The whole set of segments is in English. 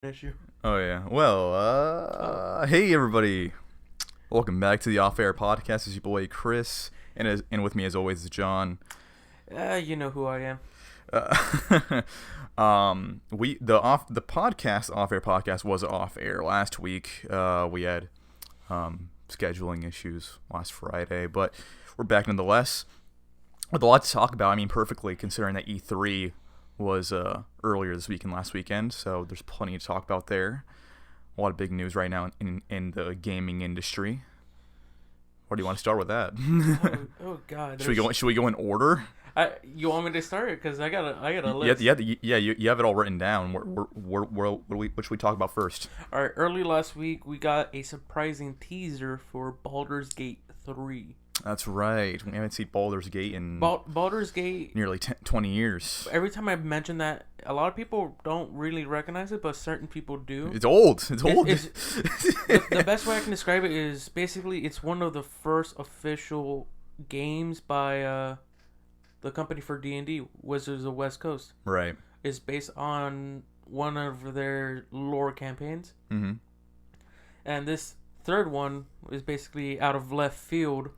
issue. Oh yeah. Well, hey everybody. Welcome back to the Off Air Podcast. This is your boy Chris, and with me as always is John. You know who I am. Uh, the podcast Off Air Podcast was off air last week. We had scheduling issues last Friday, but we're back nonetheless with a lot to talk about. I mean, perfectly considering that E3 was earlier this week and last weekend, so there's plenty to talk about there. A lot of big news right now in the gaming industry. Where do you want to start with that? Oh God. Should we go in order? You want me to start? Because I got a list. You have it all written down. What should we talk about first? All right. Early last week, we got a surprising teaser for Baldur's Gate 3. That's right. We haven't seen Baldur's Gate in Baldur's Gate nearly 20 years. Every time I mention that, a lot of people don't really recognize it, but certain people do. It's old. It's old. The best way I can describe it is basically it's one of the first official games by the company for D&D, Wizards of the West Coast. Right. It's based on one of their lore campaigns. Mm-hmm. And this third one is basically out of left field.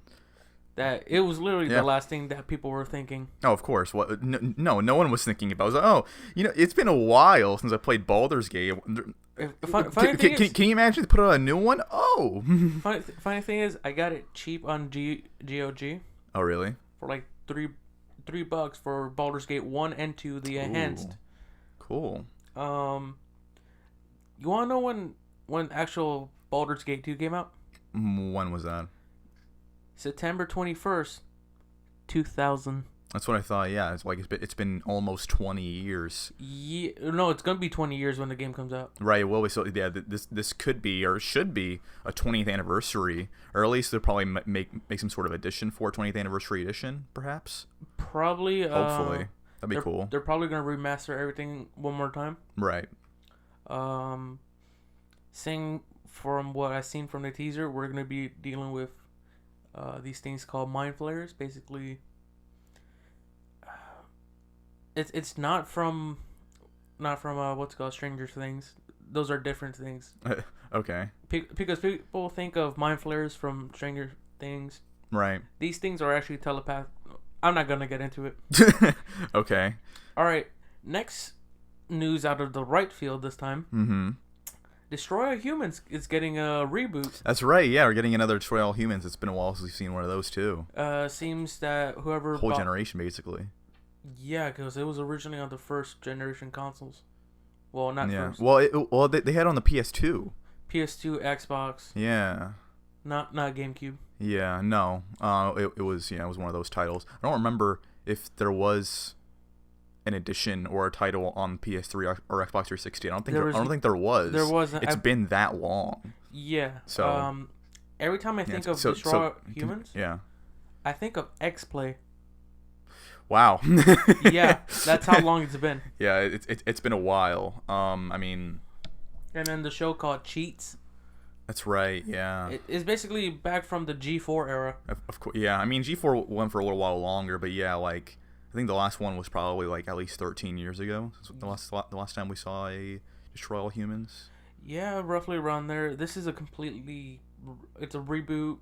That it was literally the last thing that people were thinking. Oh, of course. What? No one was thinking about it. It was like, it's been a while since I played Baldur's Gate. Can you imagine they put out a new one? Oh. Funny thing is, I got it cheap on GOG. Oh, really? For like $3 for Baldur's Gate 1 and 2, the enhanced. Cool. You wanna know when actual Baldur's Gate 2 came out? When was that? September 21st, 2000. That's what I thought. Yeah, it's been almost 20 years. Yeah, no, it's gonna be 20 years when the game comes out. Right. Well, this could be or should be a 20th anniversary, or at least they'll probably make some sort of edition for 20th anniversary edition, perhaps. Probably. Hopefully, that'd be cool. They're probably gonna remaster everything one more time. Right. Seeing from what I've seen from the teaser, we're gonna be dealing with these things called mind flayers. Basically, it's not from what's called Stranger Things. Those are different things. Okay. Because people think of mind flayers from Stranger Things. Right. These things are actually telepath. I'm not gonna get into it. Okay. All right. Next news out of the right field this time. Mm-hmm. Destroy All Humans is getting a reboot. That's right. Yeah, we're getting another Destroy All Humans. It's been a while since we've seen one of those too. Seems that whoever whole generation basically. Yeah, because it was originally on the first generation consoles. Well, not first. Well, they had it on the PS2. PS2, Xbox. Yeah. Not GameCube. Yeah. No. It was one of those titles. I don't remember if there was an edition or a title on PS3 or Xbox 360. I don't think there was. There wasn't. It's been that long. Yeah. So every time I think of Destroy Humans, I think of X-Play. Wow. Yeah, that's how long it's been. Yeah, it's been a while. I mean, and then the show called Cheats. That's right. Yeah. It's basically back from the G4 era. Of course. Yeah. I mean, G4 went for a little while longer, but yeah, like I think the last one was probably like at least 13 years ago. The last time we saw a Destroy All Humans. Yeah, roughly around there. This is it's a reboot.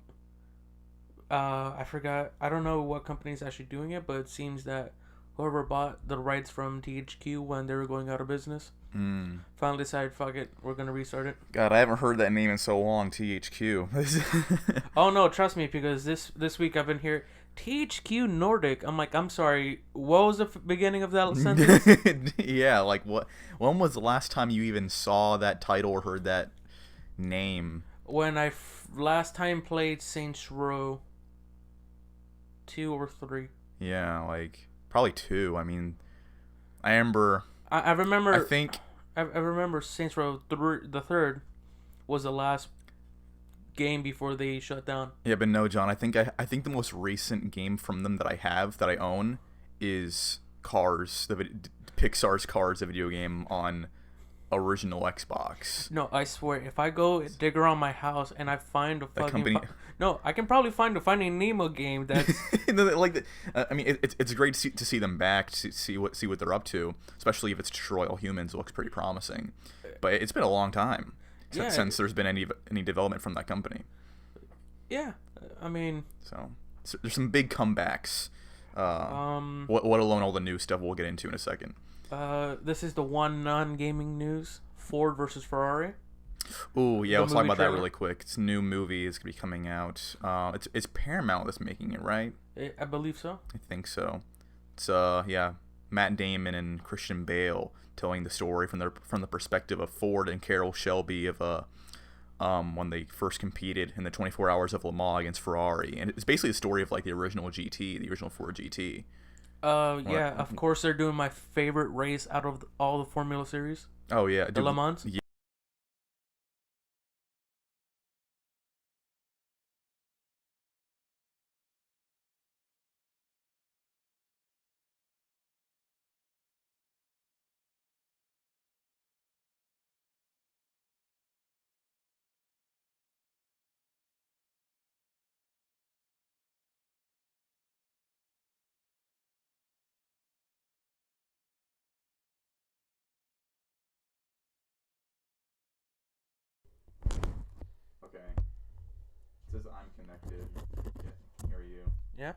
I forgot. I don't know what company is actually doing it, but it seems that whoever bought the rights from THQ when they were going out of business finally decided, fuck it, we're gonna restart it. God, I haven't heard that name in so long. THQ. Oh no, trust me, because this week I've been here. THQ Nordic. I'm like, I'm sorry. What was the beginning of that sentence? Yeah, like what? When was the last time you even saw that title or heard that name? When I last time played Saints Row 2 or 3. Yeah, like probably 2. I mean, I remember. I remember. I remember Saints Row the third was the last game before they shut down. Yeah, but no, John. I think the most recent game from them that I own is Cars, Pixar's Cars, the video game on original Xbox. No, I swear, if I go dig around my house and I find a That fucking company, no, I can probably find a Finding Nemo game that's like, I mean, it's great to see them back, to see what they're up to, especially if it's Destroy All Humans. It looks pretty promising, but it's been a long time yeah, since there's been any development from that company. yeah. I mean, So there's some big comebacks. Uh, um, what alone all the new stuff we'll get into in a second. this is the one non-gaming news: Ford versus Ferrari. Oh yeah, The let's talk movie about that trailer. really quick. It's a new movie. It's gonna be coming out. It's Paramount that's making it, right? I believe so. I think so. It's yeah, Matt Damon and Christian Bale telling the story from the perspective of Ford and Carroll Shelby of when they first competed in the 24 Hours of Le Mans against Ferrari, and it's basically the story of like the original GT, the original Ford GT. What? Yeah, of course they're doing my favorite race out of all the Formula Series, Oh yeah, the Le dude. Mans. Yeah. Okay. It says I'm connected. Yeah, can hear you. Yeah.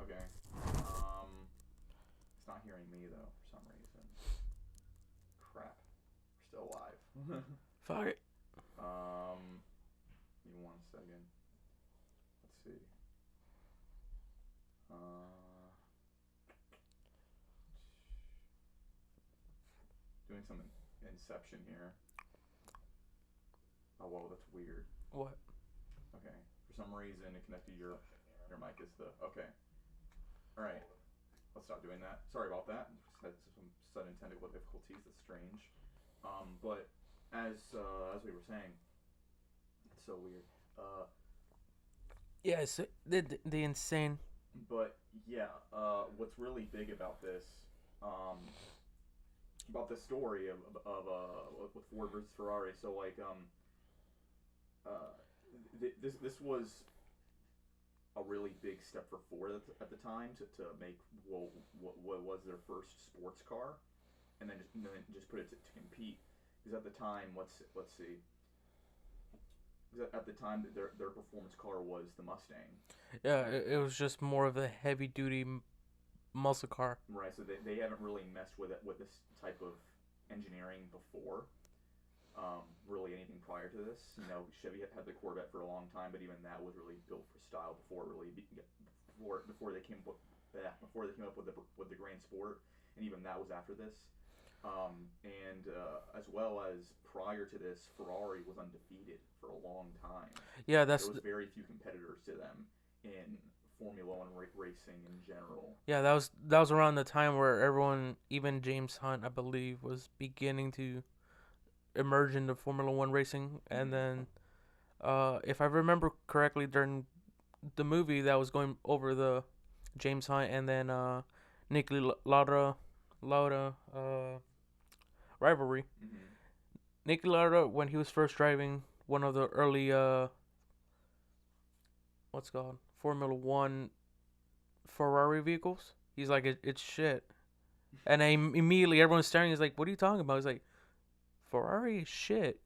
Okay. It's not hearing me though for some reason. Crap. We're still live. Fuck it. Give me 1 second. Let's see. Uh, doing some inception here. Oh whoa, that's weird. What? Okay. For some reason, it connected your mic is the okay. All right. Let's stop doing that. Sorry about that. Just had some sudden technical difficulties. That's strange. But as we were saying, it's so weird. Yeah, it's the insane. But yeah, what's really big um, about this story with Ford versus Ferrari. So like uh, this was a really big step for Ford at the time to make what was their first sports car, and then just put it to compete. Because at the time, let's see, at the time their performance car was the Mustang, Yeah, right? it was just more of a heavy duty muscle car. Right. So they haven't really messed with it with this type of engineering before. Really anything prior to this, Chevy had the Corvette for a long time, but even that was really built for style before they came up before they came up with the Grand Sport, and even that was after this. And as well as prior to this, Ferrari was undefeated for a long time. Yeah, There that's was very few competitors to them in Formula One racing in general. yeah, that was around the time where everyone, even James Hunt, I believe, was beginning to emerge into Formula One racing, and Mm-hmm. then, if I remember correctly, during the movie that was going over the James Hunt and then Nicky Lauda rivalry. Mm-hmm. Nicky Lauda, when he was first driving one of the early what's it called Formula One Ferrari vehicles, he's like it's shit, and then immediately everyone's staring. He's like, "What are you talking about?" He's like, "Ferrari is shit,"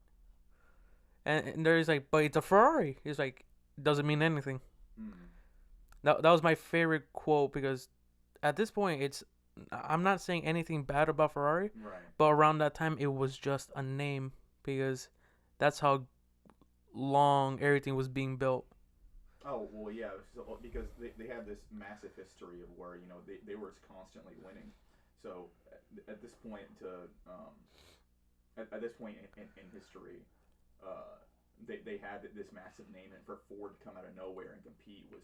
and there's like, "But it's a Ferrari." He's like, "Doesn't mean anything." Mm-hmm. That was my favorite quote because at this point it's I'm not saying anything bad about Ferrari, Right. but around that time it was just a name because that's how long everything was being built. Oh well, yeah, because they had this massive history of where they were constantly winning. So at this point at this point in history, uh, they had this massive name, and for Ford to come out of nowhere and compete was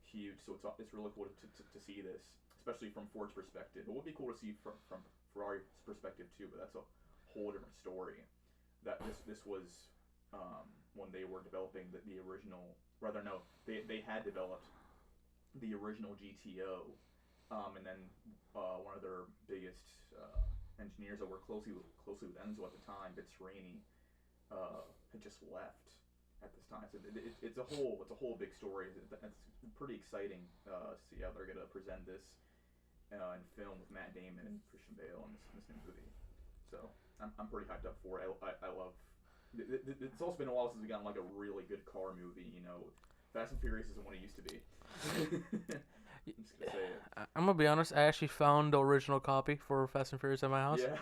huge. So it's really cool to see this, especially from Ford's perspective. It would be cool to see from Ferrari's perspective too, but that's a whole different story. That this was when they were developing the original. Rather, no, they had developed the original GTO, and then one of their biggest engineers that worked closely with Enzo at the time, Bitsrini, had just left at this time. So it's a whole big story. It's pretty exciting to see how they're gonna present this in film with Matt Damon and Christian Bale in this new movie. So I'm pretty hyped up for it. I love. It's also been a while since we gotten like a really good car movie. You know, Fast and Furious isn't what it used to be. I'm just gonna say it. I'm gonna be honest. I actually found the original copy for Fast and Furious at my house. Yeah.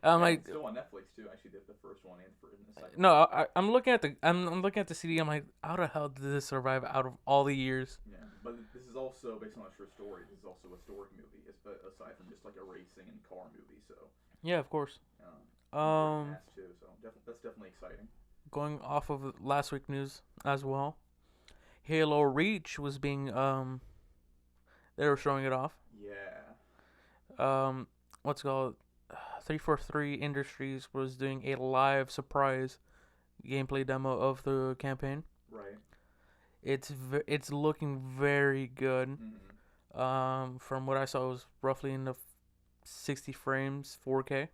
I'm Yeah, like, it's still on Netflix too. Actually, the first one and the second no, one. I'm looking at I'm looking at the CD. I'm like, how the hell did this survive out of all the years? Yeah, but this is also based on a true story. This is also a story movie, aside from just like a racing and car movie. So, Yeah, of course. cast too. So that's definitely exciting. Going off of last week news as well, Halo Reach was being they were showing it off. Yeah. What's it called 343 Industries was doing a live surprise gameplay demo of the campaign. Right. It's looking very good. Mm-hmm. From what I saw, it was roughly in the 60 frames, 4K.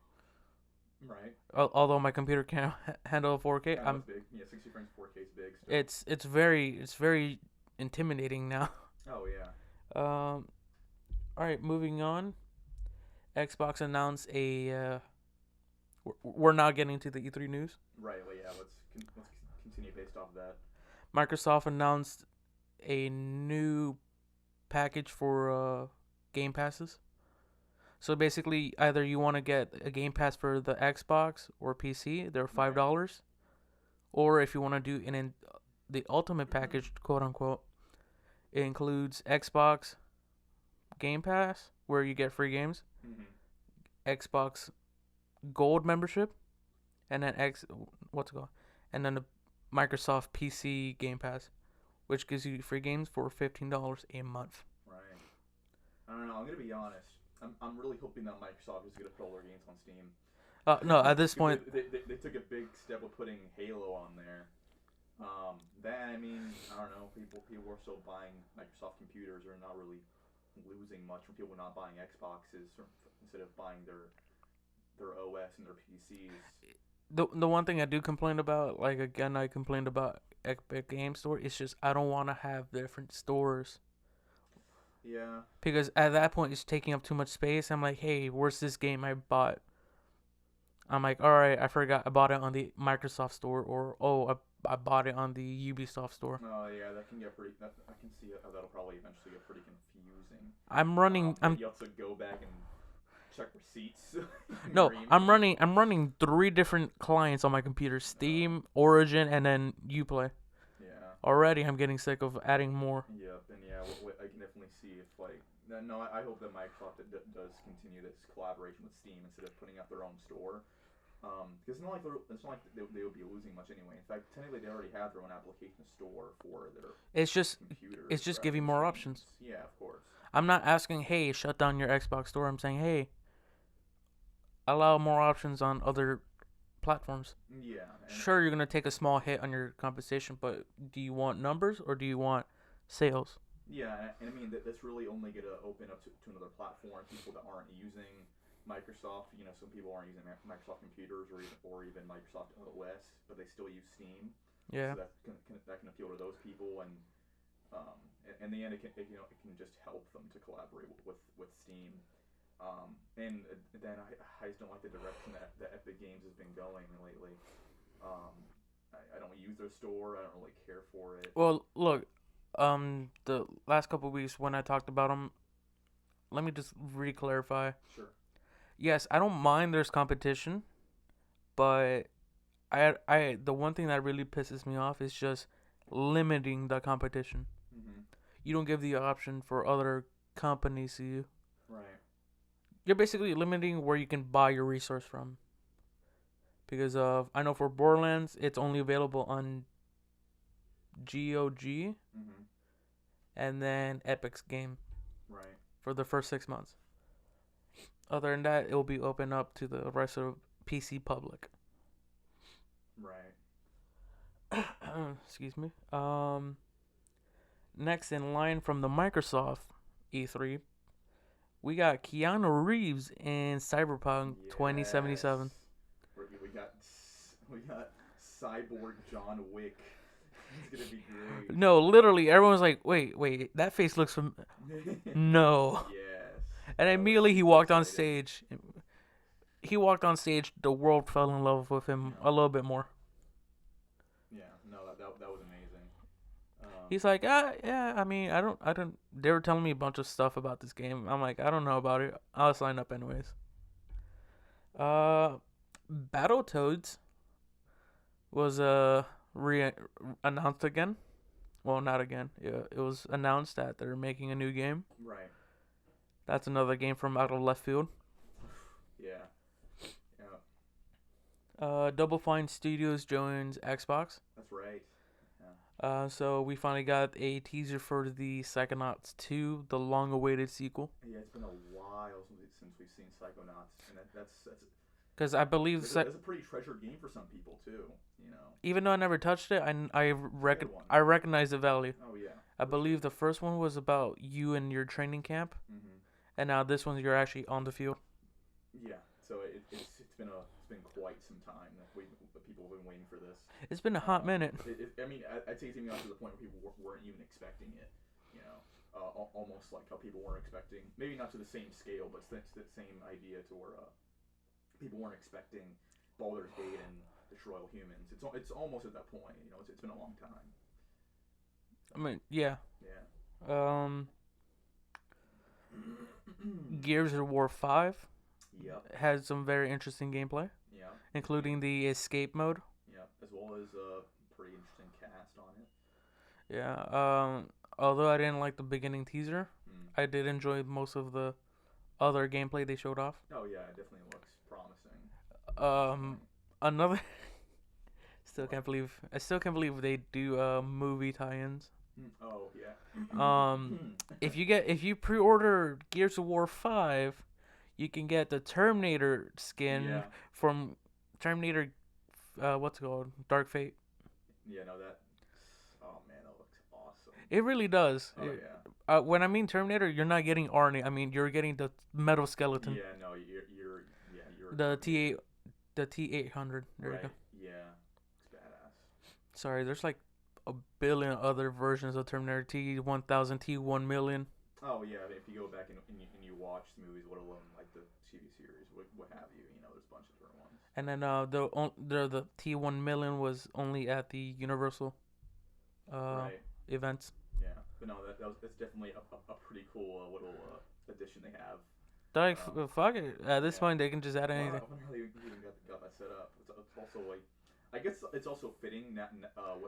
Right. Although my computer can't handle 4K, That's big. Yeah, 60 frames 4K is big. Still. it's very intimidating now. Oh yeah. All right, moving on. Xbox announced a. We're now getting to the E3 news. Right. Well, yeah. Let's continue based off of that. Microsoft announced a new package for Game Passes. So basically, either you want to get a Game Pass for the Xbox or PC, they're $5, or if you want to do the ultimate package, quote unquote, it includes Xbox Game Pass, where you get free games, Xbox Gold membership, and then and then the Microsoft PC Game Pass, which gives you free games for $15 a month. Right. I don't know. I'm gonna be honest. I'm really hoping that Microsoft is gonna put all their games on Steam. No, at this point, they took a big step of putting Halo on there. Then I mean, I don't know. People are still buying Microsoft computers, are not really losing much from people not buying Xboxes instead of buying their OS and their PCs. The one thing I do complain about, like again, I complained about Epic Game Store. It's just I don't want to have different stores. Yeah. Because at that point, it's taking up too much space. I'm like, hey, where's this game I bought? I'm like, all right, I forgot I bought it on the Microsoft store, or I bought it on the Ubisoft store. Oh yeah, that can get pretty. I can see how that'll probably eventually get pretty confusing. You have to go back and check receipts. No, I'm running 3 different clients on my computer: Steam, Origin, and then Uplay. Yeah. Already, I'm getting sick of adding more. Yep, and yeah, I can definitely see if like. No, I hope that Microsoft does continue this collaboration with Steam instead of putting out their own store. Because it's not like they would be losing much anyway. In fact, technically they already have their own application store for their computers. It's just giving more options. Yeah, of course. I'm not asking, hey, shut down your Xbox store. I'm saying, hey, allow more options on other platforms. Yeah. Sure, you're gonna take a small hit on your compensation, but do you want numbers or do you want sales? Yeah, and I mean that's really only gonna open up to another platform. People that aren't using Microsoft, some people aren't using Microsoft computers or even Microsoft OS, but they still use Steam. Yeah. So that can appeal to those people, and in the end, it can just help them to collaborate with Steam. And then I just don't like the direction that Epic Games has been going lately. I don't use their store. I don't really care for it. Well, look, the last couple of weeks when I talked about them, let me just re-clarify. Sure. Yes, I don't mind there's competition, but the one thing that really pisses me off is just limiting the competition. Mm-hmm. You don't give the option for other companies to you. Right. You're basically limiting where you can buy your resource from. Because I know for Borderlands, it's only available on GOG, and then Epic's game. Right. For the first 6 months. Other than that, it will be open up to the rest of PC public. Right. Excuse me. Next in line from the Microsoft E3 We got Keanu Reeves in Cyberpunk 2077. Yes. We got Cyborg John Wick. It's gonna be great. No, literally, everyone's like, wait, that face looks from. No. Yes. And I was immediately he super walked on excited. stage. He walked on stage. The world fell in love with him Yeah. a little bit more. Yeah. No, that was amazing. He's like, yeah. I mean, I don't. They were telling me a bunch of stuff about this game. I'm like, I don't know about it. I'll sign up anyways. Uh, Battletoads was re announced again. Well, not again. Yeah, it was announced that they're making a new game. Right. That's another game from out of left field. Yeah. Yeah. Double Fine Studios joins Xbox. That's right. Yeah. So we finally got a teaser for the Psychonauts 2, the long-awaited sequel. Yeah, it's been a while since we've seen Psychonauts, and that's Because I believe, that's a pretty treasured game for some people too. You know. even though I never touched it, Good one. I recognize the value. Oh yeah. I believe the first one was about you and your training camp, Mm-hmm. and now this one you're actually on the field. Yeah. So it's been quite some time that people have been waiting for this. It's been a hot minute. I mean, I'd say it's even got to the point where people weren't even expecting it. You know, almost like how people weren't expecting, maybe not to the same scale, but it's the same idea to where people weren't expecting Baldur's Gate and Destroy All Humans. It's almost at that point. You know, it's been a long time. I mean, yeah. Yeah. Gears of War 5 Yep. had some very interesting gameplay, Yeah. including the escape mode. Yeah. As well as a pretty interesting cast on it. Yeah. Although I didn't like the beginning teaser, Hmm. I did enjoy most of the other gameplay they showed off. Oh yeah, it definitely looks promising. Another. I still can't believe they do movie tie-ins. Oh yeah. If you pre-order Gears of War 5, you can get the Terminator skin Yeah. from Terminator. What's it called? Dark Fate. Yeah. No, that. Oh man, that looks awesome. It really does. Oh yeah. When I mean Terminator, you're not getting Arnie. I mean you're getting the metal skeleton. Yeah. No, you're The T800. There you right. go. Yeah. It's badass. Sorry, there's like a billion other versions of Terminator. T1000, T1 million. Oh yeah. If you go back and you watch the movies, let alone like the TV series, what have you? You know, there's a bunch of different ones. And then the T1 million was only at the Universal Right. events. Yeah. But no, that's definitely a pretty cool little addition they have. Like, fuck it. At this Yeah. point, they can just add Well, anything. I wonder how they even got that set up. It's also like, I guess it's also fitting that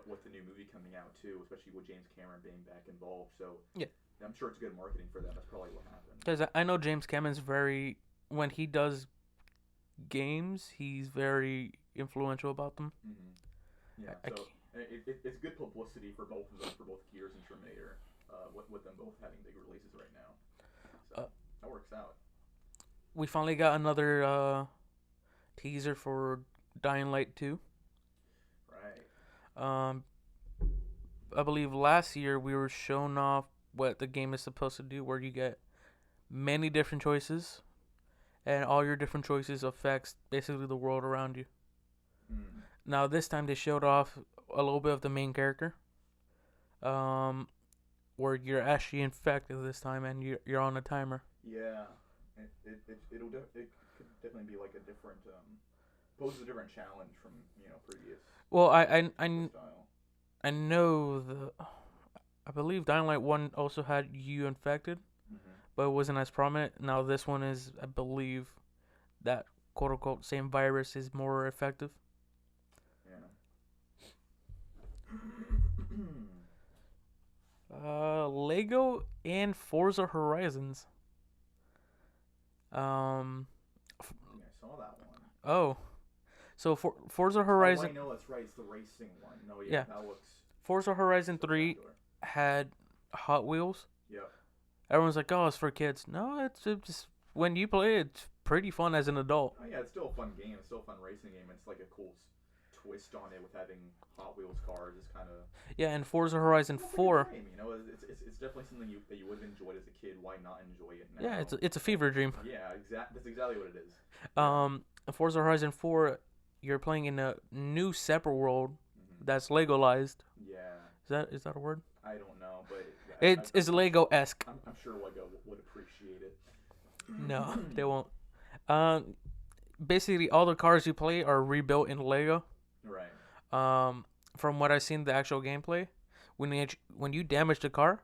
with the new movie coming out too, especially with James Cameron being back involved. So Yeah. I'm sure it's good marketing for them. That's probably what happened. Because I know James Cameron's when he does games, he's very influential about them. Mm-hmm. Yeah. I So it's good publicity for both of them, for both Gears and Terminator, with them both having big releases right now. So that works out. We finally got another teaser for Dying Light 2. Right. I believe last year we were shown off what the game is supposed to do, where you get many different choices, and all your different choices affects basically the world around you. Mm. Now this time they showed off a little bit of the main character, where you're actually infected this time, and you're on a timer. Yeah. It could definitely be like a different poses a different challenge from previous Well, style. I know I believe Dying Light 1 also had you infected, Mm-hmm. but it wasn't as prominent. Now this one is, I believe, that quote unquote same virus is more effective. Yeah. Lego and Forza Horizons. I think I saw that one. Oh, so Forza Oh, Horizon. I know that's right. It's the racing one. No, Yeah. that looks Forza Horizon 3 spectacular. had Hot Wheels. Yep. Everyone's like, "Oh, it's for kids." No, it's just when you play it, it's pretty fun as an adult. Oh yeah, it's still a fun game. It's still a fun racing game. It's like a cool twist on it with having Hot Wheels cars is kind of Yeah, and Forza Horizon it's a pretty good 4. game. You know, it's definitely something that you would have enjoyed as a kid. Why not enjoy it Yeah, now? it's a fever dream. Yeah, That's exactly what it is. Yeah. Um, Forza Horizon 4, you're playing in a new separate world Hmm. that's Legolized. Yeah. Is that a word? I don't know, but It's Lego esque. I'm sure Lego would appreciate it. No, they won't. Um, Basically all the cars you play are rebuilt in Lego. Right. Um, from what I've seen the actual gameplay, when you damage the car,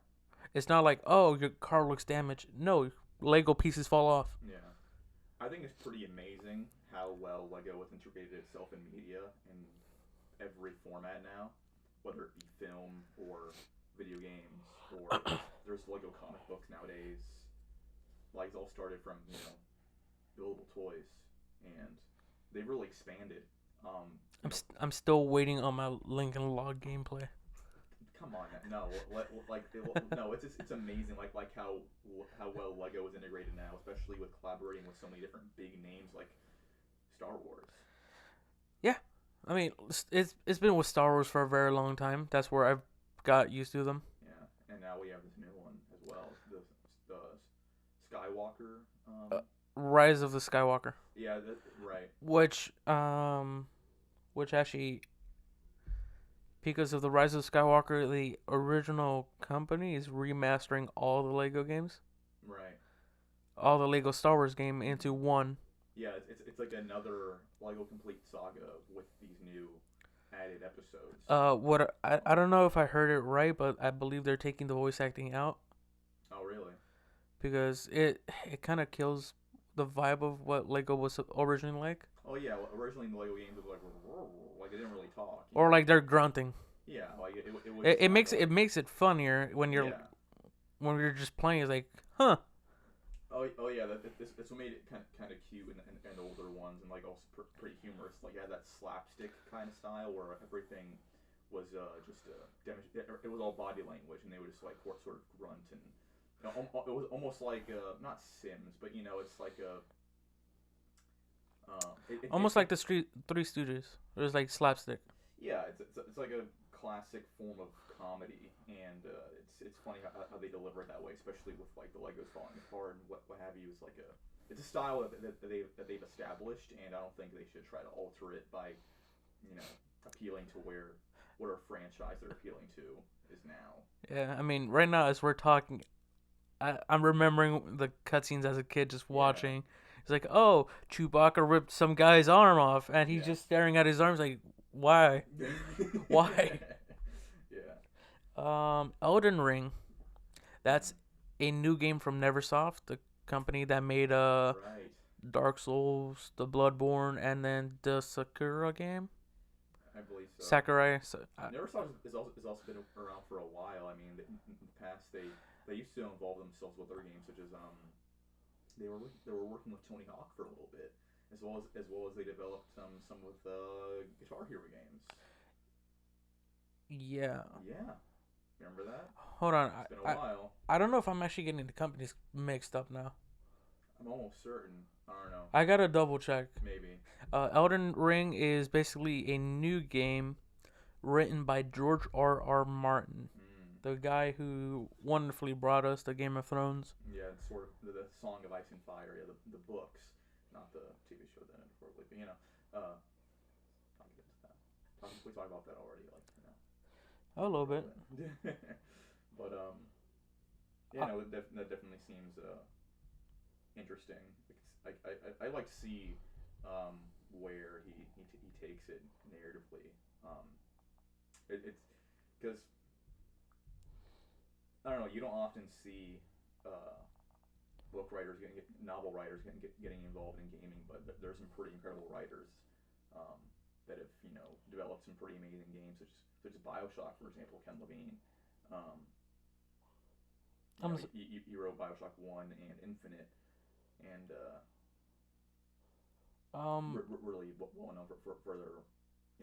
it's not like, oh, your car looks damaged. No, Lego pieces fall off. Yeah. I think it's pretty amazing how well Lego has integrated itself in media in every format now, whether it be film or video games or there's Lego comic books nowadays. Like it's all started from buildable toys, and they've really expanded. I'm still waiting on my Lincoln Log gameplay. Come on, no, no, it's amazing, like how well Lego is integrated now, especially with collaborating with so many different big names like Star Wars. Yeah, I mean it's been with Star Wars for a very long time. That's where I've got used to them. Yeah, and now we have this new one as well, the Skywalker. Rise of the Skywalker, Yeah, right. which actually, because of the Rise of Skywalker, the original company is remastering all the Lego games, Right. all the Lego Star Wars game into one. Yeah, it's like another Lego complete saga with these new added episodes. I don't know if I heard it right, but I believe they're taking the voice acting out Oh, really? because it kind of kills the vibe of what Lego was originally like, Oh yeah. Well, originally in the Lego games, it was like it didn't really talk. or like they're grunting. Yeah, like it was. It makes it funnier when Yeah. you're just playing. It's like, huh. Oh yeah. This one made it kind of cute and older ones, and like also pretty humorous. Like it had that slapstick kind of style where everything was just it was all body language, and they would just like sort of grunt and it was almost like not Sims, but it's like a Almost like the Three Stooges. It was like slapstick. yeah, it's like a classic form of comedy, and it's funny how they deliver it that way, especially with like the Legos falling apart and what have you. It's like it's a style that they've established, and I don't think they should try to alter it by appealing to what our franchise they're appealing to is now. Yeah, I mean, right now as we're talking, I'm remembering the cutscenes as a kid, just Yeah. watching. It's like, oh, Chewbacca ripped some guy's arm off, and he's Yeah. just staring at his arms like, why? Why? Yeah. Elden Ring. That's a new game from NeverSoft, the company that made Right. Dark Souls, the Bloodborne, and then the Sakura game. I believe so. Sakurai. Neversoft is also been around for a while. I mean, in the past they used to involve themselves with other games, such as they were working with Tony Hawk for a little bit, as well as they developed some with Guitar Hero games. Yeah. Yeah, remember that? Hold on. It's been a while. I don't know if I'm actually getting the companies mixed up now. I'm almost certain. I don't know. I gotta double check. Maybe. Elden Ring is basically a new game written by George R. Martin, Mm. the guy who wonderfully brought us the Game of Thrones. Yeah, it's sort of the Song of Ice and Fire. Yeah, the books, not the TV show that probably. But I'll get into that. We talked about that already. A little bit. But yeah, no, that definitely seems interesting. I like to see where he takes it narratively. It's because I don't know. You don't often see book writers novel writers getting involved in gaming, but there's some pretty incredible writers that have developed some pretty amazing games, such as BioShock, for example. Ken Levine. He wrote BioShock 1 and Infinite, and really well known for their.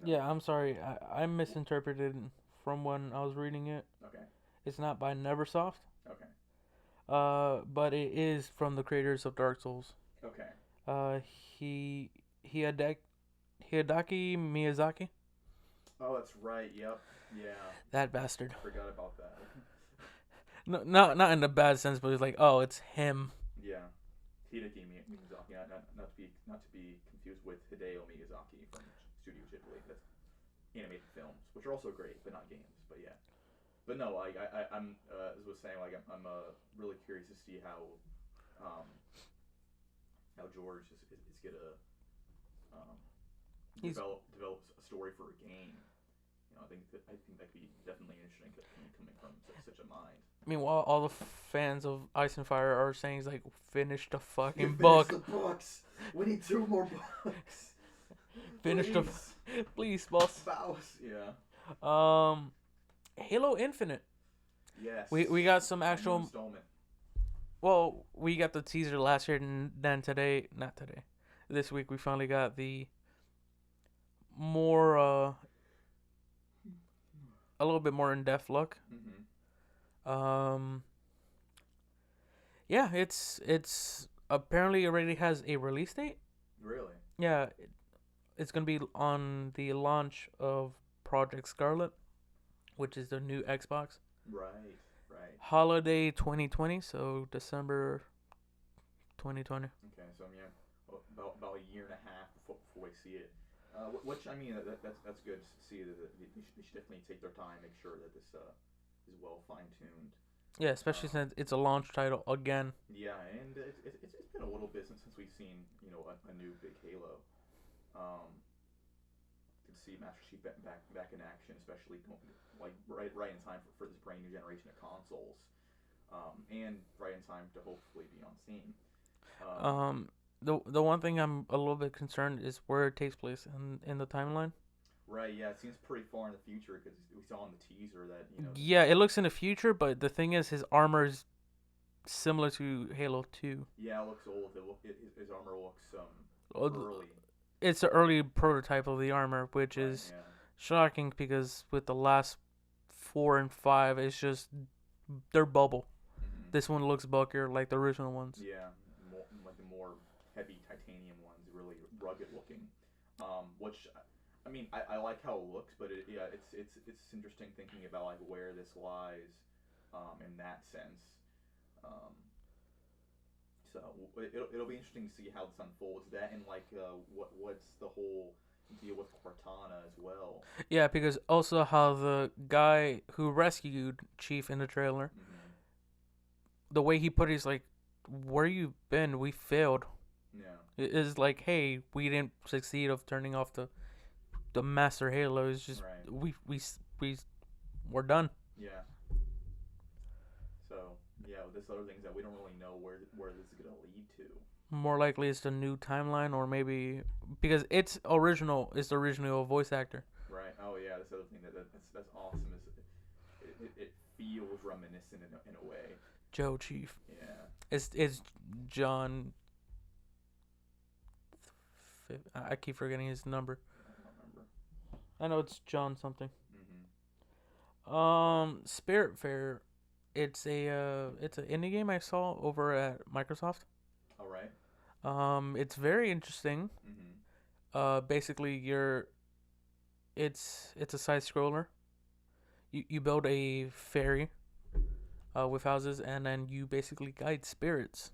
Yeah, I'm sorry. I misinterpreted from when I was reading it. Okay. It's not by Neversoft. Okay. But it is from the creators of Dark Souls. Okay. Hideki Miyazaki. Oh, that's right. Yep. Yeah. That bastard. Forgot about that. No, not in the bad sense, but it's like, oh, it's him. Yeah. Hideki Miyazaki, not to be confused with Hideo Miyazaki from Studio Ghibli. That's animated films, which are also great, but not games. But yeah. But no, I'm as I was saying, like I'm really curious to see um, how George is gonna um, He's. develop a story for a game. I think that could be definitely interesting coming from such a mind. Meanwhile, all the fans of Ice and Fire are saying, he's like, finish the You fucking finished book. the books. We need 2 more books, Finish the, please. please, boss. Spouse. Yeah. Um, Halo Infinite. Yes. We got some A new actual. installment. Well, we got the teaser last year, and then today, not today, this week we finally got the more a little bit more in depth look. Mm-hmm. Um, yeah, it's apparently already has a release date. Really? Yeah, it's gonna be on the launch of Project Scarlet, which is the new Xbox. Right. Right. Holiday 2020, so December 2020. Okay. So yeah, about a year and a half before we see it. Which I mean, that's good to see that they should definitely take their time, make sure that this is well fine tuned. Yeah, especially Um, since it's a launch title again. yeah, and it's been a little bit since we've seen a new big Halo. Um, to see Master Chief back in action, especially like right in time for this brand new generation of consoles, and right in time to hopefully be on Steam. Um, Um, the one thing I'm a little bit concerned is where it takes place in the timeline. right, yeah, it seems pretty far in the future because we saw in the teaser that Yeah, it looks in the future, but the thing is, his armor is similar to Halo 2. yeah, it looks old. His armor looks Oh, early, it's the early prototype of the armor, which right? is Yeah. shocking because with the last 4 and 5, it's just they're bubble. Mm-hmm. This one looks bulkier like the original ones. Yeah, like the more heavy titanium ones, really rugged looking. Which, I mean, I like how it looks, but yeah, it's interesting thinking about like where this lies, in that sense. Um, so it'll be interesting to see how this unfolds. That and like what's the whole deal with Cortana as well. Yeah, because also how the guy who rescued Chief in the trailer, Mm-hmm. the way he put it is like, "Where you been? We failed." Yeah. It is like, "Hey, we didn't succeed of turning off the Master Halo. It's just Right. we we're done." Yeah. So yeah, this other things that we don't really know where this is gonna lead to. More likely, it's the new timeline, or maybe because it's the original voice actor. Right. Oh yeah, this other thing that's awesome is it feels reminiscent in a way. Joe Chief. Yeah. It's John. I keep forgetting his number. I don't remember. I know it's John something. Mm-hmm. Spirit Fair. It's an indie game I saw over at Microsoft. All right. It's very interesting. Mm-hmm. Basically it's a side scroller. You build a ferry, with houses, and then you basically guide spirits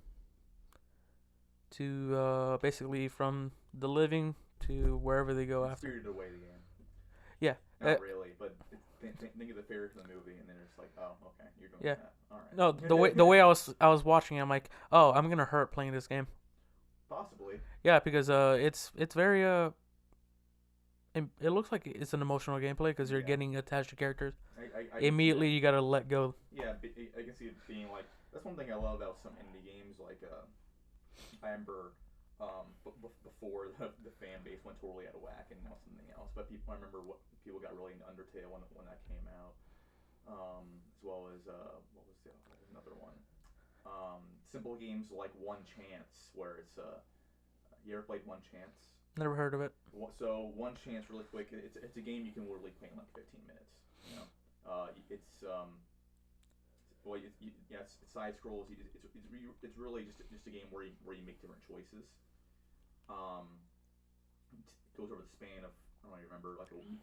to basically from the living to wherever they go after. Spirited Away the game. Yeah. Not really, but think of the fairy from the movie, and then it's like, oh, okay, you're doing Yeah. that. All right. No, the way I was watching, I'm like, oh, I'm gonna hurt playing this game. Possibly. Yeah, because it's very it looks like it's an emotional gameplay because you're Yeah. getting attached to characters. I can see Immediately, that. you gotta let go. Yeah, I can see it being like that's one thing I love about some indie games. Like I remember before the fan base went totally out of whack and now something else. But I remember what people got really into Undertale when that came out, as well as what was another one. Simple games like One Chance, where it's you ever played One Chance? Never heard of it. So One Chance, really quick, it's a game you can literally play in like 15 minutes. You know, it's well, yeah, it's side scrolls. It's really just a game where you make different choices. It goes over the span of I don't even remember like a week.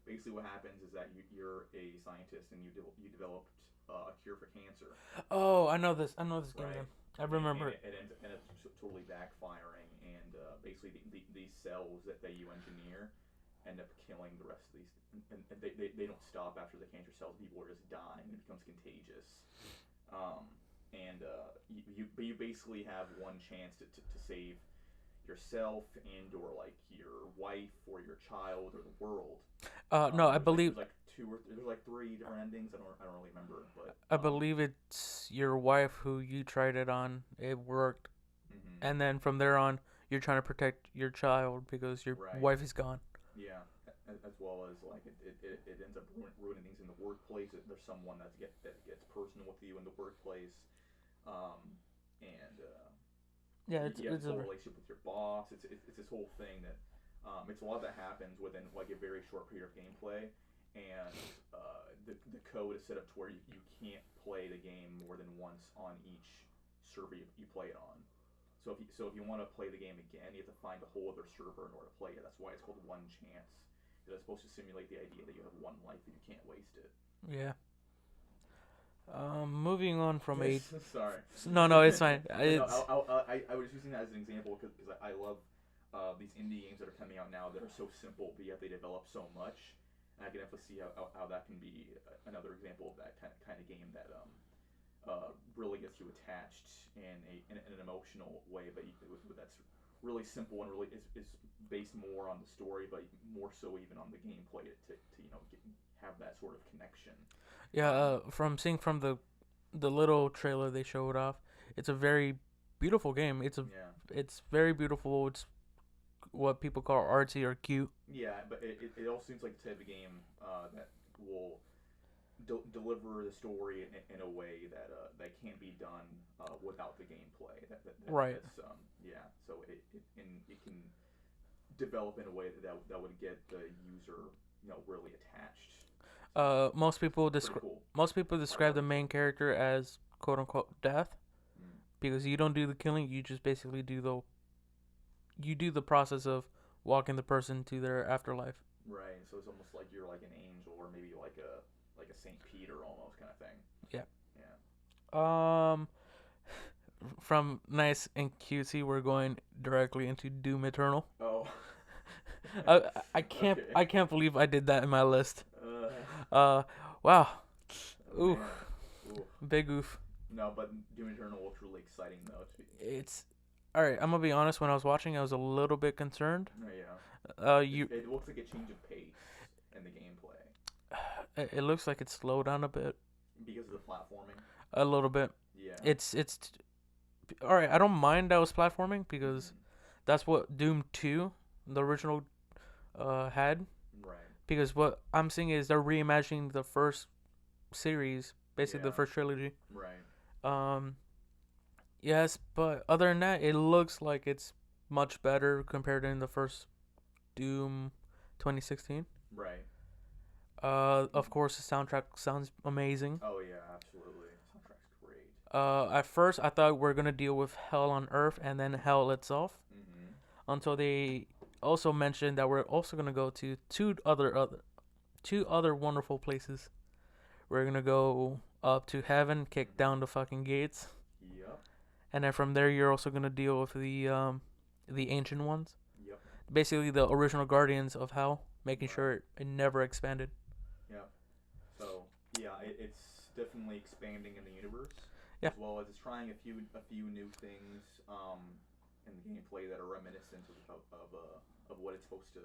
basically what happens is that you're a scientist and you developed a cure for cancer, Oh, I know this. I know this game. right? Then I And remember it. it ends up totally backfiring, and basically these cells that you engineer end up killing the rest of these, and they don't stop after the cancer cells. People are just dying, and it becomes contagious. Um, and you basically have one chance to save yourself and or like your wife or your child or the world. No, I There's believe like there's like three different endings. I don't really remember, but I believe it's your wife who you tried it on. It worked, mm-hmm. and then from there on, you're trying to protect your child because your Right, wife is gone. yeah, as well as like it ends up ruining things in the workplace. There's someone that gets personal with you in the workplace, um, and Yeah, you have it's this whole a relationship with your boss. It's this whole thing that it's a lot that happens within like a very short period of gameplay, and the code is set up to where you can't play the game more than once on each server you play it on. So if you want to play the game again, you have to find a whole other server in order to play it. That's why it's called one chance. It's supposed to simulate the idea that you have one life and you can't waste it. yeah. Moving on from a Sorry. no, no, it's fine. But no, It's I was using that as an example because I love these indie games that are coming out now that are so simple, but yet they develop so much. And I can definitely see how that can be another example of that kind of game that really gets you attached in an emotional way, but that's really simple and really is based more on the story, but more so even on the gameplay to have that sort of connection. yeah. From seeing from the little trailer they showed off, it's a very beautiful game. Yeah. It's very beautiful. It's what people call artsy or cute. Yeah, but it all seems like the type of game that will deliver the story in a way that can't be done without the gameplay. Right. That's yeah. So it can develop in a way that would get the user really attached. So Most people pretty describe cool. most people describe the main character as quote unquote death Mm. because you don't do the killing. You just basically do the process of walking the person to their afterlife. Right. So it's almost like you're like an angel or maybe like a Saint Peter almost kind of thing. Yeah. Yeah. From nice and cutesy, we're going directly into Doom Eternal. Oh. I Okay. can't believe I did that in my list. Uh, Uh, wow. oh Ooh, man. Ooh. big oof. No, but Doom Eternal looks really exciting though. It's all right. I'm gonna be honest. When I was watching, I was a little bit concerned. Oh, yeah. You It looks like a change of pace in the gameplay it looks like it's slowed down a bit, because of the platforming. a little bit. Yeah. It's all right. I don't mind that was platforming because Mhm. that's what Doom 2, the original, had. Right. Because what I'm seeing is they're reimagining the first series, basically the Yeah. first trilogy. Right. Um, yes, but other than that, it looks like it's much better compared to the first Doom 2016. Right. Of course, the soundtrack sounds amazing. Oh yeah, absolutely. Soundtrack's great. At first, I thought we are gonna deal with Hell on Earth and then Hell itself, Mm-hmm. until they also mentioned that we're also gonna go to two other wonderful places. We're gonna go up to heaven, kick Mm-hmm. down the fucking gates, Yep. and then from there you're also gonna deal with the ancient ones, Yep. basically the original guardians of hell, making Right. sure it never expanded. Yep. So yeah, it's definitely expanding in the universe, Yeah. as well as it's trying a few new things in the gameplay that are reminiscent of what it's supposed to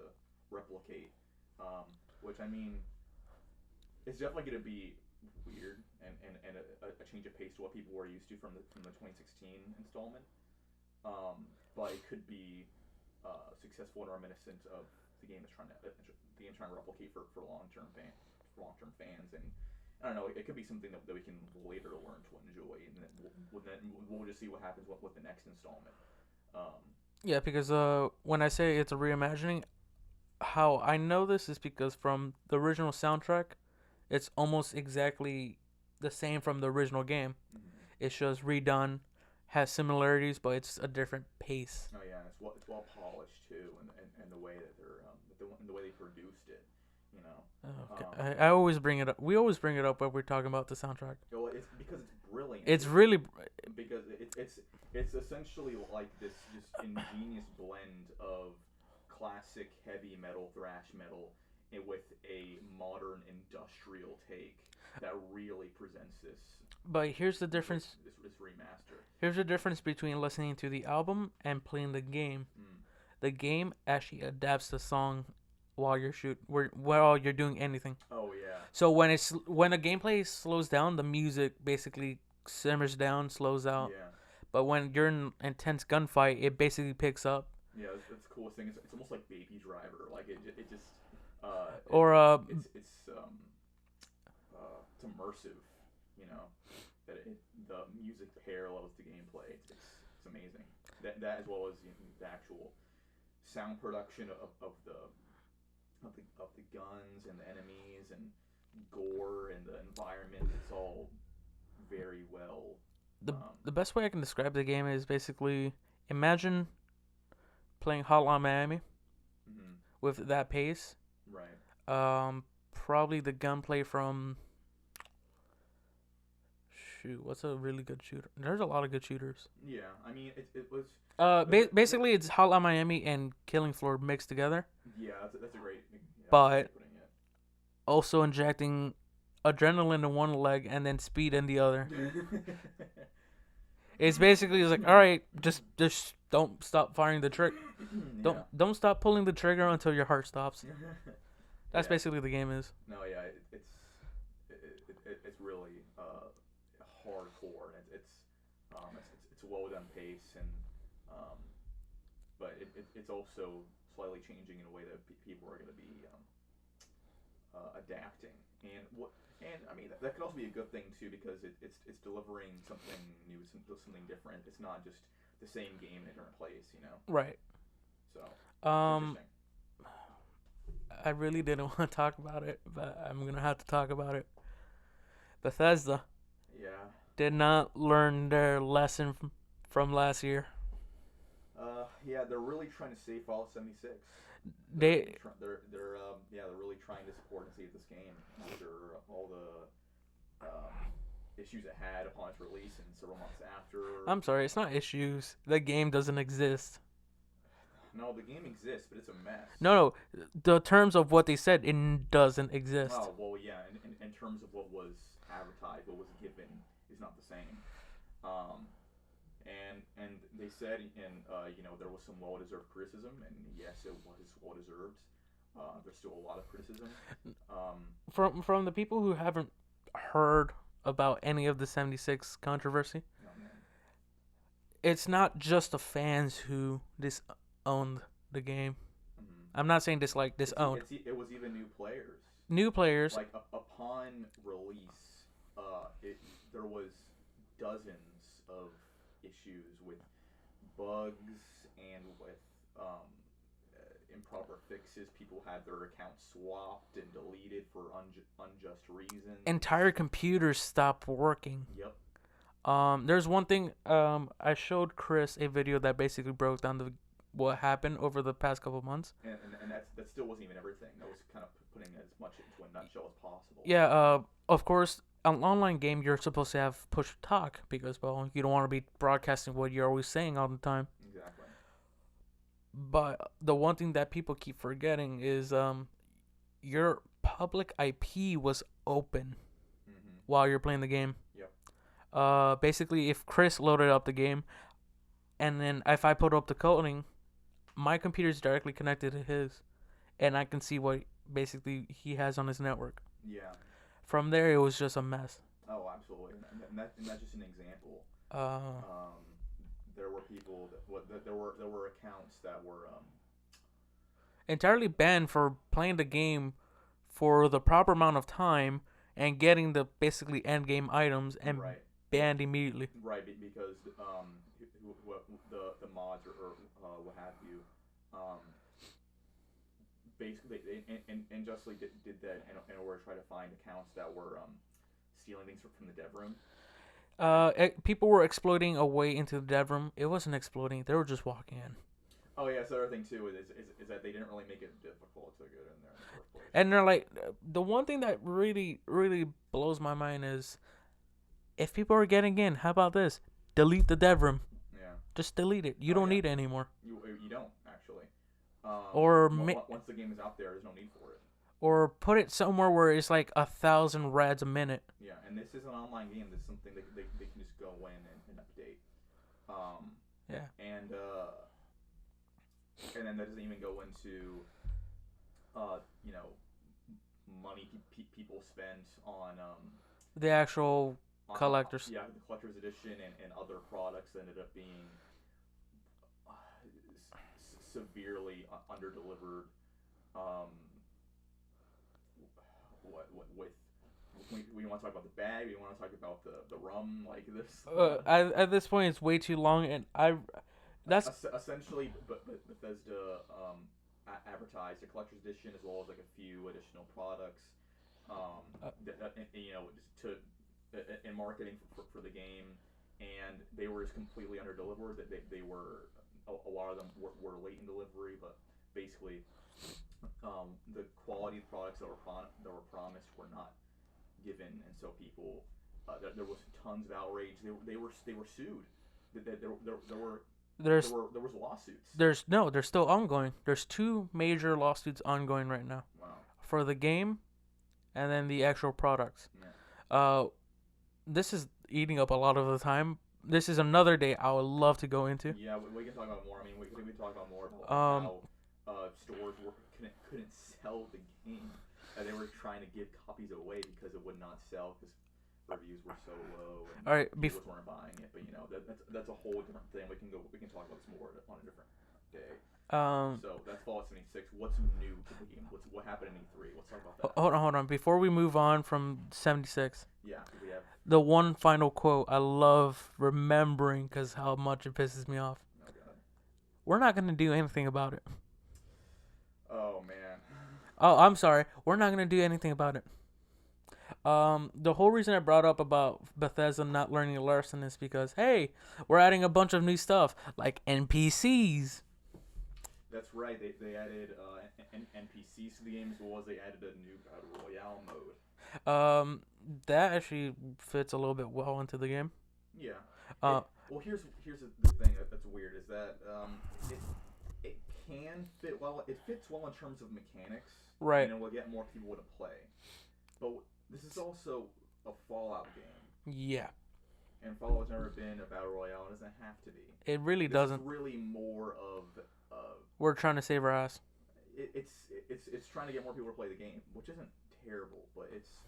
replicate. Which I mean, it's definitely going to be weird and a change of pace to what people were used to from the 2016 installment. But it could be successful and reminiscent of the game is trying to the game trying to replicate for long term fans, and I don't know, it could be something that we can later learn to enjoy, and then we'll just see what happens with the next installment. Yeah, because when I say it's a reimagining, how I know this is because from the original soundtrack, it's almost exactly the same from the original game. Mm-hmm. It's just redone, has similarities, but it's a different pace. Oh yeah, it's well polished too, and the way that they're the way they produced it, you know. I always bring it up. We always bring it up when we're talking about the soundtrack. Well, it's because it's brilliant. It's really because it's essentially like this just ingenious blend of classic heavy metal, thrash metal, and with a modern industrial take that really presents this But here's the difference. this remaster. Here's the difference between listening to the album and playing the game. Mm. The game actually adapts the song while while you're doing anything. Oh yeah. So when a gameplay slows down, the music basically simmers down, slows out. Yeah. But when you're in intense gunfight, it basically picks up. Yeah, that's the coolest thing. It's almost like Baby Driver. Like it just it's immersive. You know that the music parallels the gameplay. It's amazing. That as well as the actual sound production of the guns and the enemies and gore and the environment. It's all very well. The best way I can describe the game is basically imagine playing Hotline Miami Mm-hmm. with that pace. Right. Probably the gunplay from what's a really good shooter? There's a lot of good shooters. Yeah, I mean it was. Basically it's Hotline Miami and Killing Floor mixed together. Yeah, that's a great. Yeah, but also injecting adrenaline in one leg and then speed in the other. It's basically like, all right, just don't stop firing the trigger. Don't stop pulling the trigger until your heart stops. That's basically the game is. No, yeah, it's really hardcore, and it's a well done pace, and but it's also slightly changing in a way that people are going to be adapting, and I mean that could also be a good thing too because it's delivering something new, something different. It's not just the same game in a different place, you know. Right. So. I really didn't want to talk about it, but I'm gonna have to talk about it. Bethesda. Yeah. Did not learn their lesson from last year. Yeah, they're really trying to save Fallout 76. They're really trying to support and save this game after all the issues it had upon its release and several months after. I'm sorry, it's not issues. The game doesn't exist. No, the game exists, but it's a mess. No. The terms of what they said, it doesn't exist. Oh, well, yeah. In terms of what was advertised, what was given is not the same. And they said, there was some well-deserved criticism, and yes, it was well-deserved. There's still a lot of criticism. From the people who haven't heard about any of the 76 controversy, it's not just the fans who disowned the game. Mm-hmm. I'm not saying disowned. It was even new players. New players. Like upon release, there was dozens of issues with bugs and with improper fixes. People had their accounts swapped and deleted for unjust reasons. Entire computers stopped working. Yep. There's one thing. I showed Chris a video that basically broke down what happened over the past couple of months. And that still wasn't even everything. That was kind of putting as much into a nutshell as possible. Yeah. Of course, an online game you're supposed to have push talk because you don't want to be broadcasting what you're always saying all the time. Exactly. But the one thing that people keep forgetting is your public IP was open while you're playing the game. Yep. Basically, if Chris loaded up the game, and then if I put up the coding, my computer is directly connected to his, and I can see what basically he has on his network. Yeah. From there, it was just a mess. Oh, absolutely, and that's just an example. There were people there were accounts that were entirely banned for playing the game for the proper amount of time and getting the basically end game items and banned immediately. Right, because the mods or what have you, basically and justly did that in order to try to find accounts that were stealing things from the dev room. People were exploiting a way into the dev room. It wasn't exploiting; they were just walking in. Oh yeah, so the other thing too is that they didn't really make it difficult to get in there in the first place. And they're like, the one thing that really blows my mind is if people are getting in, how about this? Delete the dev room. Yeah. Just delete it. You Oh don't yeah. need it anymore. You don't actually. Or Once the game is out there, there's no need for it. or put it somewhere where it's like 1,000 rads a minute. Yeah, and this is an online game. This is something they can just go in and update. Yeah. And then that doesn't even go into, you know, money people spend The actual collectors. yeah, the collector's edition and other products that ended up being severely underdelivered. Um, what with we want to talk about the bag. We want to talk about the rum like this. At this point, it's way too long, and that's essentially, but Bethesda advertised a collector's edition as well as like a few additional products. You know, to in marketing for the game, and they were just completely underdelivered. That they were a lot of them were late in delivery, but basically, the quality of products that were promised were not given, and so people there was tons of outrage. They were sued. there's There was lawsuits. they're still ongoing. There's 2 major lawsuits ongoing right now Wow. for the game, and then the actual products. Yeah. This is eating up a lot of the time. This is another day I would love to go into. Yeah, we can talk about more. I mean, we can talk about more about how stores couldn't sell the game. They were trying to give copies away because it would not sell because reviews were so low and All right, people weren't buying it. But you know, that's a whole different thing. We can talk about this more on a different day. So that's Fallout 76. What's new to the game? What happened in E3? Let's talk about that. Hold on. Before we move on from 76, Yeah, we have the one final quote I love remembering because how much it pisses me off. oh god. We're not gonna do anything about it. Oh man. Oh, I'm sorry. We're not gonna do anything about it. The whole reason I brought up about Bethesda not learning a lesson is because hey, we're adding a bunch of new stuff like NPCs. That's right. They added NPCs to the game as well as they added a new battle royale mode. That actually fits a little bit well into the game. Yeah. Well, here's the thing that's weird is that it can fit well. It fits well in terms of mechanics, Right. And it will get more people to play. But this is also a Fallout game, Yeah. and Fallout's never been a battle royale. It doesn't have to be. It really This doesn't. is really more of We're trying to save our ass. it's trying to get more people to play the game, which isn't terrible, but it's.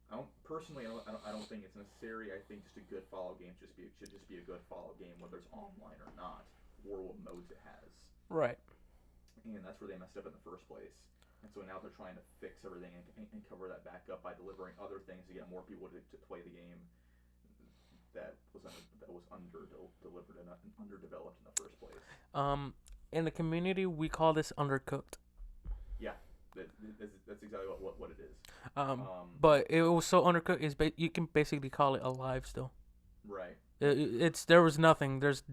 I don't think it's necessary. I think just a good Fallout game should just be a good Fallout game, whether it's online or not, or what modes it has. Right. And that's where they messed up in the first place. And so now they're trying to fix everything and cover that back up by delivering other things to get more people to play the game that was underdelivered and underdeveloped in the first place. In the community, we call this undercooked. Yeah, that's exactly what it is. But it was so undercooked. You can basically call it alive still. Right. There was nothing. There's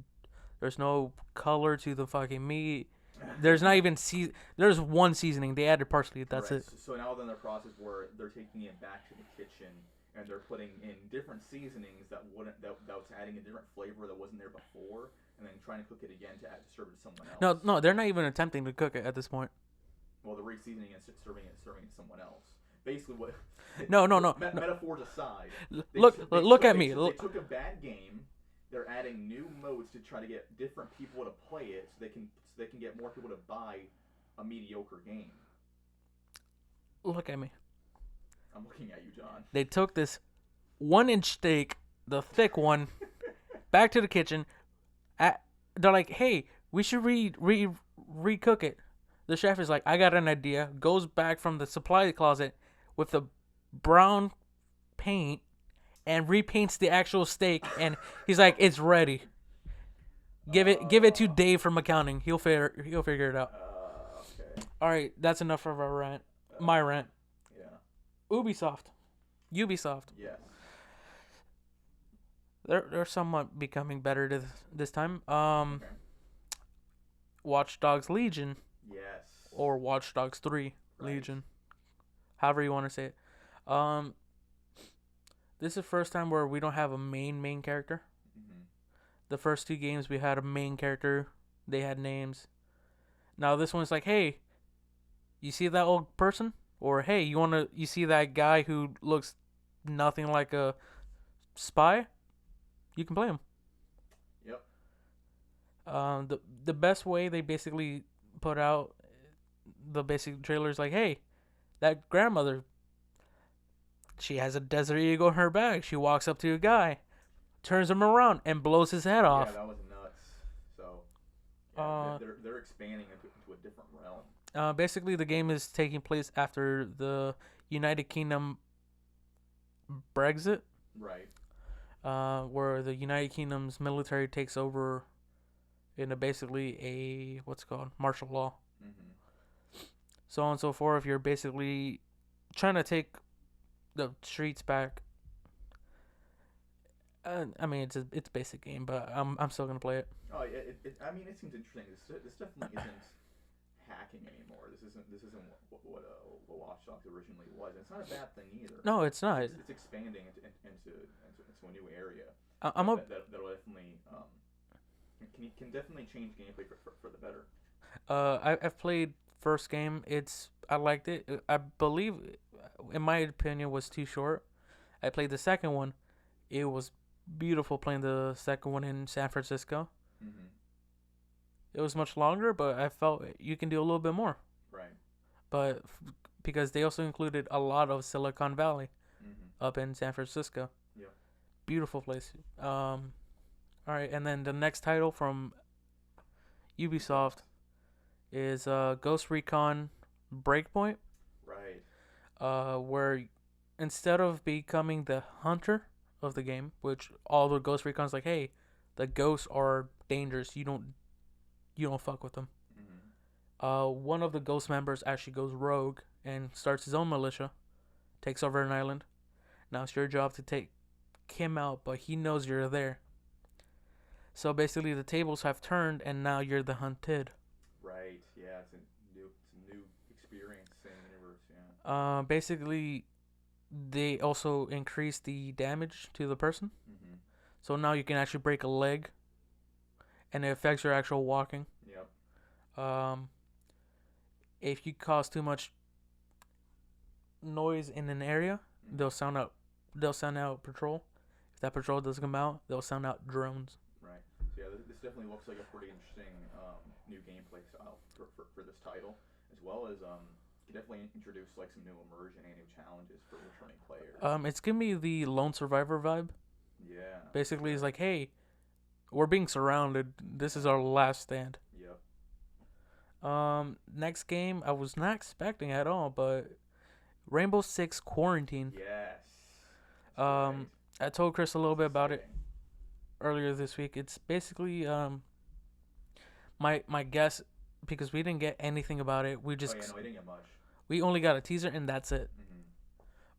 no color to the fucking meat. There's not even there's one seasoning. They added parsley. That's right. it. So now they're in the process where they're taking it back to the kitchen and they're putting in different seasonings that was adding a different flavor that wasn't there before, and then trying to cook it again to serve it to someone else. No, they're not even attempting to cook it at this point. Well, they're re-seasoning and serving it to someone else. Basically, what? No. Metaphors aside, Look at me. They took a bad game. They're adding new modes to try to get different people to play it, so they can get more people to buy a mediocre game. Look at me. I'm looking at you, John. They took this 1-inch steak, the thick one, back to the kitchen. They're like, hey, we should recook it. The chef is like, I got an idea. Goes back from the supply closet with the brown paint and repaints the actual steak. And he's like, it's ready. Give it to Dave from accounting. He'll figure it out. Okay. All right, that's enough of our rant. My rant. Yeah. Ubisoft. Yes. They're somewhat becoming better this time. Okay. Watch Dogs Legion Yes. or Watch Dogs 3 Right. Legion, however you want to say it. Um, this is the first time where we don't have a main character. Mm-hmm. The first two games we had a main character. They had names. Now this one's like, hey, you see that old person? Or hey, you see that guy who looks nothing like a spy? You can play him. Yep. The best way they basically put out the basic trailer is like, hey, that grandmother, she has a Desert Eagle in her bag. She walks up to a guy, turns him around, and blows his head Yeah, off. that was nuts. So, yeah, Uh, they're expanding into a different realm. Basically, the game is taking place after the United Kingdom Brexit, Right. where the United Kingdom's military takes over in basically a what's it called martial law, Mm-hmm. so on and so forth. You're basically trying to take the streets back. I mean, it's a basic game, but I'm still gonna play it. Oh, yeah. I mean, it seems interesting. This definitely isn't hacking anymore. This isn't what Watch Dogs originally was. And it's not a bad thing either. No, it's not. It's expanding into a new area I'm a that'll definitely can definitely change gameplay for the better. I've played first game. I liked it. I believe, in my opinion, was too short. I played the second one. It was beautiful playing the second one in San Francisco. Mm-hmm. It was much longer, but I felt you can do a little bit more. Right. But because they also included a lot of Silicon Valley Mm-hmm. up in San Francisco. Yeah. Beautiful place. All right, and then the next title from Ubisoft is Ghost Recon Breakpoint, Right. where instead of becoming the hunter of the game, which all the Ghost Recon's like, hey, the ghosts are dangerous. You don't fuck with them. Mm-hmm. One of the ghost members actually goes rogue and starts his own militia, takes over an island. Now it's your job to take him out, but he knows you're there. So basically, the tables have turned, and now you're the hunted. Right. Yeah. It's a new experience in the universe. Yeah. Basically, they also increase the damage to the person. Mm-hmm. So now you can actually break a leg, and it affects your actual walking. Yep. Um, if you cause too much noise in an area, Mm-hmm. they'll sound out patrol. If that patrol doesn't come out, they'll sound out drones. Right. So yeah, this definitely looks like a pretty interesting new gameplay style for this title, as well as you definitely introduce like some new immersion and new challenges for returning players. It's giving me the lone survivor vibe. Yeah. Basically, it's like, hey, we're being surrounded. This is our last stand. Yep. Next game I was not expecting at all, but Rainbow Six Quarantine. Yes. That's Um, I told Chris a little bit about it exciting. earlier this week. It's basically my guess, because we didn't get anything about it. Oh yeah, no, I didn't get much. We only got a teaser and that's it. Mm-hmm.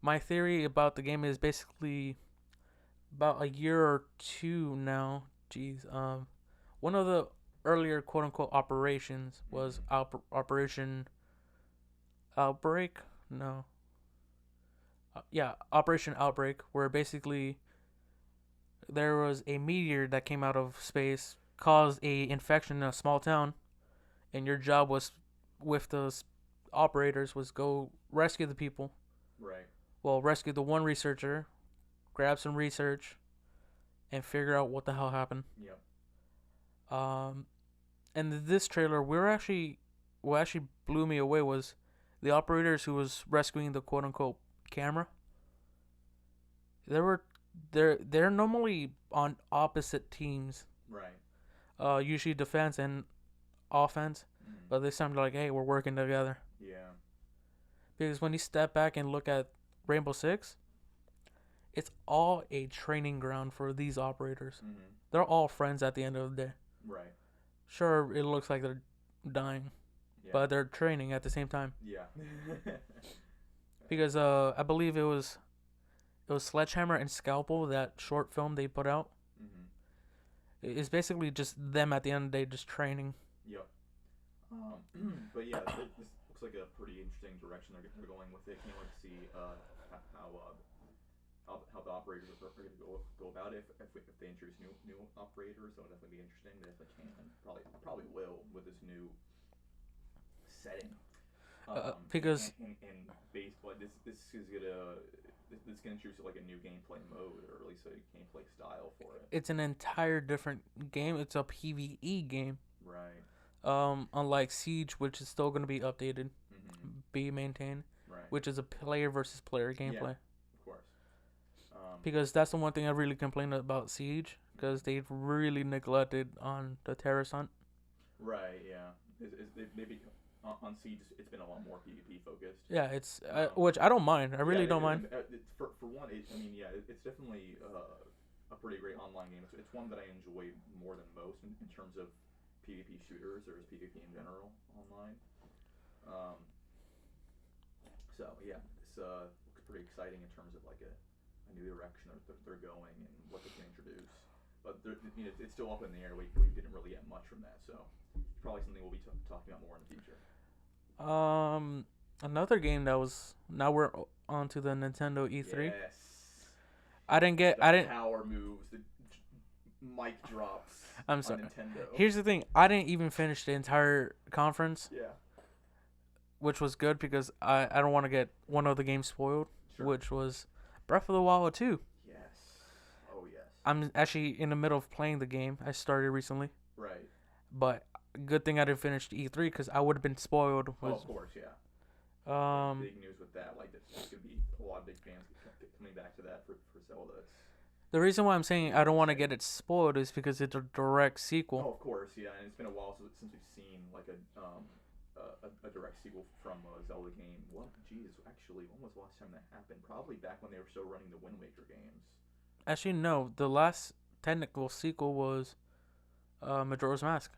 My theory about the game is basically about a year or two now. Jeez. One of the earlier quote unquote operations was Operation Outbreak. No. Yeah, Operation Outbreak, where basically there was a meteor that came out of space, caused a infection in a small town, and your job was with the operators was go rescue the people. Right. Well, rescue the one researcher, grab some research, and figure out what the hell happened. Yep. And this trailer, what actually blew me away was the operators who was rescuing the quote unquote camera. They're normally on opposite teams. Right. Usually defense and offense, Mm-hmm. but this time they're like, hey, we're working together. Yeah. Because when you step back and look at Rainbow Six, it's all a training ground for these operators. Mm-hmm. They're all friends at the end of the day. Right. Sure, it looks like they're dying, Yeah. but they're training at the same time. Yeah. Because I believe it was Sledgehammer and Scalpel, that short film they put out. Mm-hmm. It's basically just them at the end of the day just training. Yep. But yeah, this looks like a pretty interesting direction they're going with it. Can't wait to see how the operators are going to go about it. If they introduce new operators, that'll definitely be interesting. They definitely can. Probably will with this new setting. Because And baseball, this is gonna introduce like a new gameplay mode, or at least a gameplay style for it. it's an entire different game. It's a PVE game. Right. Unlike Siege, which is still going to be updated, Mm-hmm. be maintained, Right. which is a player versus player Yeah. gameplay. Of course. Because that's the one thing I really complained about Siege, because they really neglected on the terrorist hunt. Right. Yeah. Maybe on Siege, it's been a lot more PvP focused. Yeah, it's Um, which I don't mind. I yeah. really don't mind. For one, I mean, yeah, it's definitely a pretty great online game. It's one that I enjoy more than most in terms of PvP shooters or just PvP in general online. Um, so yeah, this looks pretty exciting in terms of like a new direction they're going and what they can introduce. But it's still up in the air. We didn't really get much from that, so it's probably something we'll be talking about more in the future. Um, Another game that was now we're on to the Nintendo E3. Yes, I didn't get. the I didn't. power moves, the mic drops I'm on sorry. Nintendo. Here's the thing. I didn't even finish the entire conference, Yeah, which was good because I don't want to get one of the games spoiled, sure. which was Breath of the Wild 2. Yes. Oh yes. I'm actually in the middle of playing the game. I started recently, Right. but good thing I didn't finish the E3 because I would have been spoiled. Oh, of course, yeah. Big news with that. Like, there's gonna be a lot of big fans coming back to that for Zelda. The reason why I'm saying I don't want to get it spoiled is because it's a direct sequel. Oh, of course, yeah. And it's been a while since we've seen like a direct sequel from a Zelda game. Well, geez, actually, when was the last time that happened? Probably back when they were still running the Wind Waker games. Actually, no. The last technical sequel was Majora's Mask.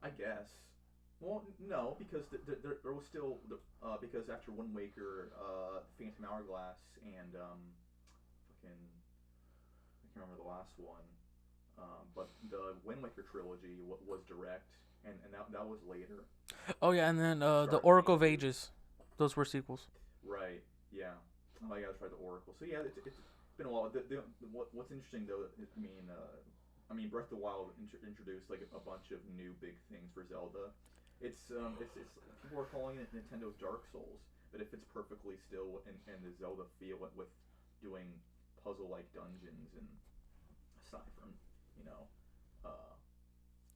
I guess. Well, no, because there was still because after Wind Waker, Phantom Hourglass, and fucking I can't remember the last one. But the Wind Waker trilogy was direct, and that was later. Oh yeah, and then the Start Oracle of games. Ages. Those were sequels. Right. Yeah. Oh, I gotta try the Oracle. So yeah, it's been a while. What's interesting though, I mean, Breath of the Wild introduced like a bunch of new big things for Zelda. It's people are calling it Nintendo's Dark Souls, but it fits perfectly still in the Zelda feel with doing puzzle like dungeons and aside from you know uh,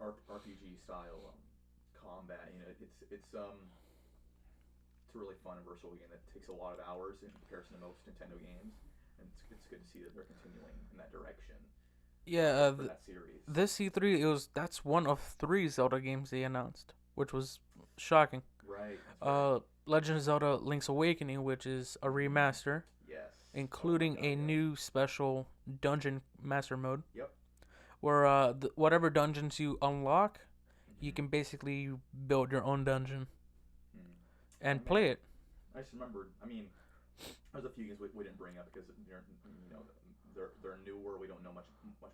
RPG style combat. It's a really fun and versatile game that takes a lot of hours in comparison to most Nintendo games, and it's good to see that they're continuing in that direction Yeah, for that series. this E3 that's one of 3 Zelda games they announced, which was shocking. Right. That's right. Legend of Zelda: Link's Awakening, which is a remaster, Yes. including Oh my a God, yes. new special dungeon master mode, Yep. where whatever dungeons you unlock, you Mhm. can basically build your own dungeon Hmm. and Man, play it. I just remembered. I mean, there's a few games we didn't bring up because they're newer. We don't know much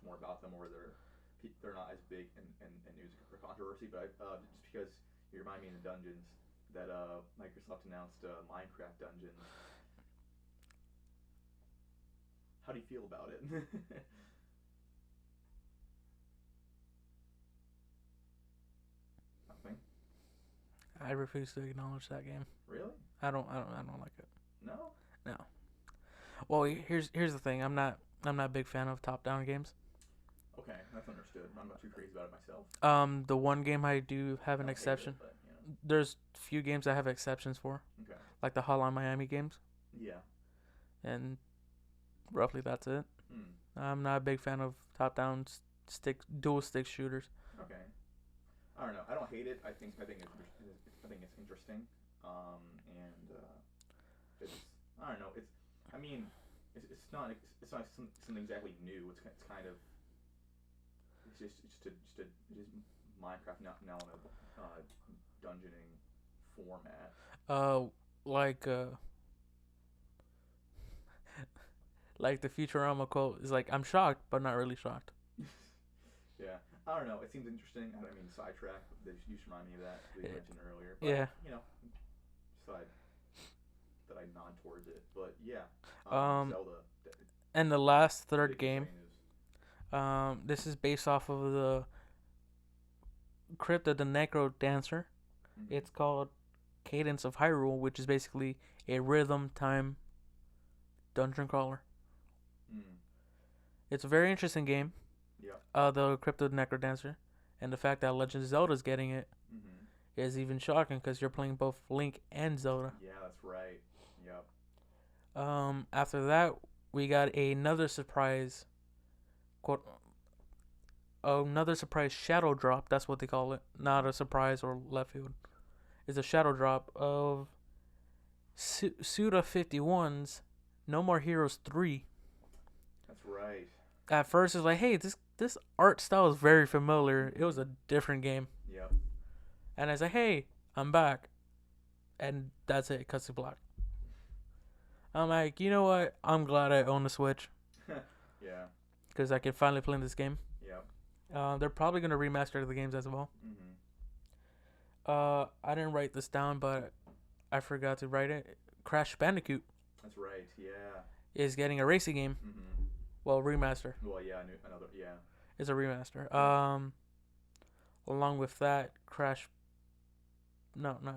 more about them, or they're not as big in news or controversy. But just because you remind me in the dungeons that Microsoft announced Minecraft Dungeons. How do you feel about it? Nothing. I refuse to acknowledge that game. Really? I don't like it. No. No. Well, here's the thing. I'm not a big fan of top-down games. Okay, that's understood. I'm not too crazy about it myself. The one game I do have I an don't hate it, exception. but There's few games I have exceptions for, Okay. like the Hotline Miami games, Yeah. and roughly that's it. Hmm. I'm not a big fan of top-down dual stick shooters. Okay. I don't know. I don't hate it. I think it's interesting. And it's I don't know. I mean it's not something exactly new. It's kind of it's just Minecraft now in a dungeoning format. Uh, like like the Futurama quote is like, "I'm shocked, but not really shocked." Yeah. I don't know. It seems interesting. I mean, sidetrack. They used to remind me of that you mentioned earlier, but Yeah. side that I nod towards it. But yeah, Um, Zelda. and the last third Big game. insane news. This is based off of the Crypt of the Necro Dancer. Mm-hmm. It's called Cadence of Hyrule, which is basically a rhythm time dungeon crawler. Mm. It's a very interesting game. Yeah. The Crypt of the Necro Dancer, and the fact that Legend of Zelda's getting it Mm-hmm. is even shocking because you're playing both Link and Zelda. Yeah, that's right. Yep. After that, we got another surprise, quote, another surprise shadow drop. That's what they call it. Not a surprise or left field. It's a shadow drop of Suda 51's No More Heroes 3. That's right. At first, it's like, hey, this art style is very familiar. It was Mm-hmm. a different game, Yep. and I was like, hey, I'm back, and that's it. Cuts to black. I'm like, you know what? I'm glad I own the Switch Yeah. because I can finally play this game. Yep. They're probably gonna remaster the games as well. Mm-hmm. I didn't write this down, but I forgot to write it. Crash Bandicoot That's right. Yeah. is getting a racing game. Mm-hmm. Well, remaster. Well, yeah. Another. Yeah. It's a remaster. Yeah. Along with that, Crash. No, no.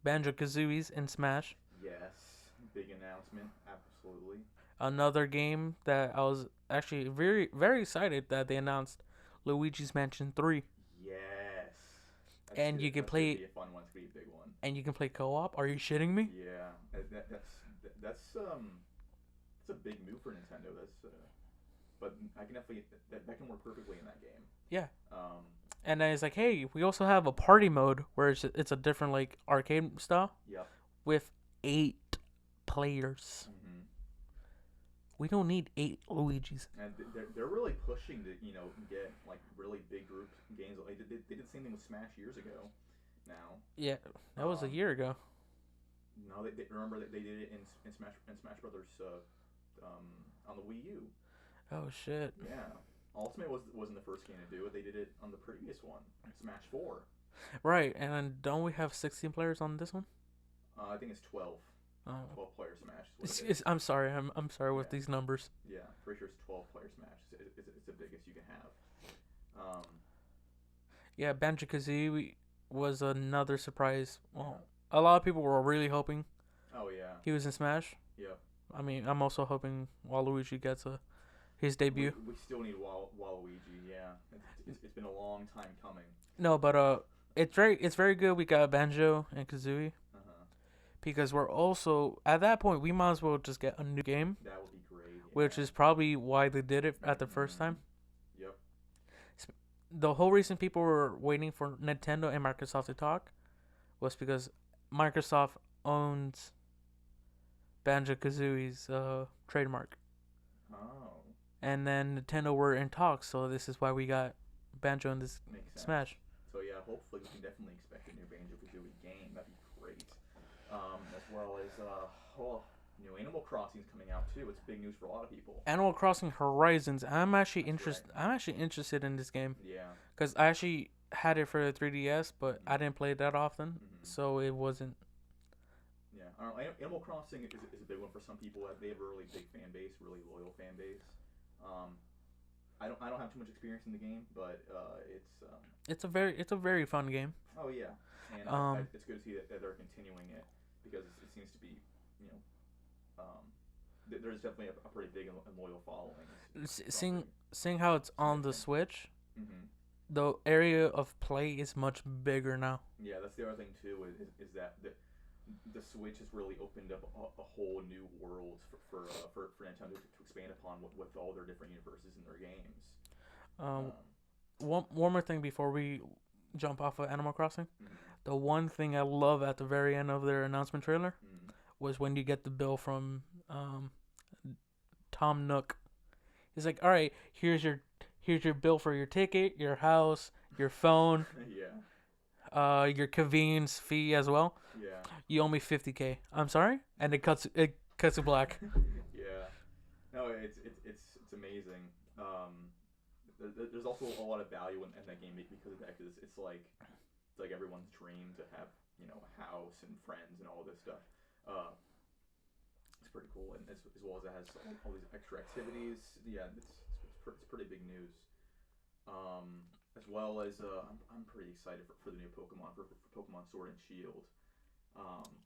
Banjo Kazooie's in Smash. Yes. Big announcement. Absolutely. Another game that I was actually very, very excited that they announced Luigi's Mansion 3. Yes. And you can That's play. gonna be a fun one. It's gonna be a big one. And you can play co-op. Are you shitting me? Yeah. That's it's a big move for Nintendo. But I can definitely that can work perfectly in that game. Yeah. Um. And then it's like, hey, we also have a party mode where it's a different like arcade style Yep. with 8 players. Mm-hmm. We don't need 8 Luigi's. And they're really pushing to get like really big group games. Like they did the same thing with Smash years ago. Now. Yeah, that was a year ago. No, they remember that they did it in Smash Brothers on the Wii U. Oh shit. Yeah. Ultimate wasn't the first game to do it. They did it on the previous one, Smash 4. Right, and then don't we have 16 players on this one? I think it's 12. Oh. 12 player Smash. Is what it is. I'm sorry. I'm sorry with Yeah. these numbers. Yeah, pretty sure it's 12 player Smash. It's the biggest you can have. Yeah, Banjo Kazooie was another surprise. Well, a lot of people were really hoping Oh yeah. he was in Smash. Yep. I mean, I'm also hoping Waluigi gets his debut. We still need Waluigi. Yeah, it's been a long time coming. No, but it's very good. We got Banjo and Kazooie Uh-huh. because we're also at that point we might as well just get a new game, That would be great. which is probably why they did it at the first time. Yep. The whole reason people were waiting for Nintendo and Microsoft to talk was because Microsoft owns Banjo Kazooie's trademark, Oh, and then Nintendo were in talks, so this is why we got Banjo in this makes sense. Smash. So yeah, hopefully we can definitely expect a new Banjo-Kazooie game. That'd be great. As well as new Animal Crossing's coming out too. It's big news for a lot of people. Animal Crossing Horizons. I'm actually That's interested. right. I'm actually interested in this game Yeah. because I actually had it for the 3DS, but I didn't play it that often, Mhm. so it wasn't. Yeah, I don't know, Animal Crossing is a big one for some people. They have a really big fan base, really loyal fan base. I don't have too much experience in the game, but It's a very fun game. oh yeah, and it's good to see that they're continuing it because it seems to be there's definitely a pretty big and loyal following. Seeing how it's on the Switch, Mm-hmm. the area of play is much bigger now. Yeah, that's the other thing too is that the Switch has really opened up a whole new world for Nintendo to expand upon with all their different universes in their games. One more thing before we jump off of Animal Crossing. Mm-hmm. The one thing I love at the very end of their announcement trailer Mm-hmm. was when you get the bill from Tom Nook. He's like, "All right, here's your bill for your ticket, your house, your phone, Yeah. your convenience fee as well. Yeah. You owe me $50K." I'm sorry, and it cuts to black. Yeah. No, it's amazing. there's also a lot of value in that game because of that. Because it's like everyone's dream to have a house and friends and all this stuff. Uh, it's pretty cool, and as well as it has all these extra activities. Yeah, it's pretty big news. As well as I'm pretty excited for the new Pokemon for Pokemon Sword and Shield.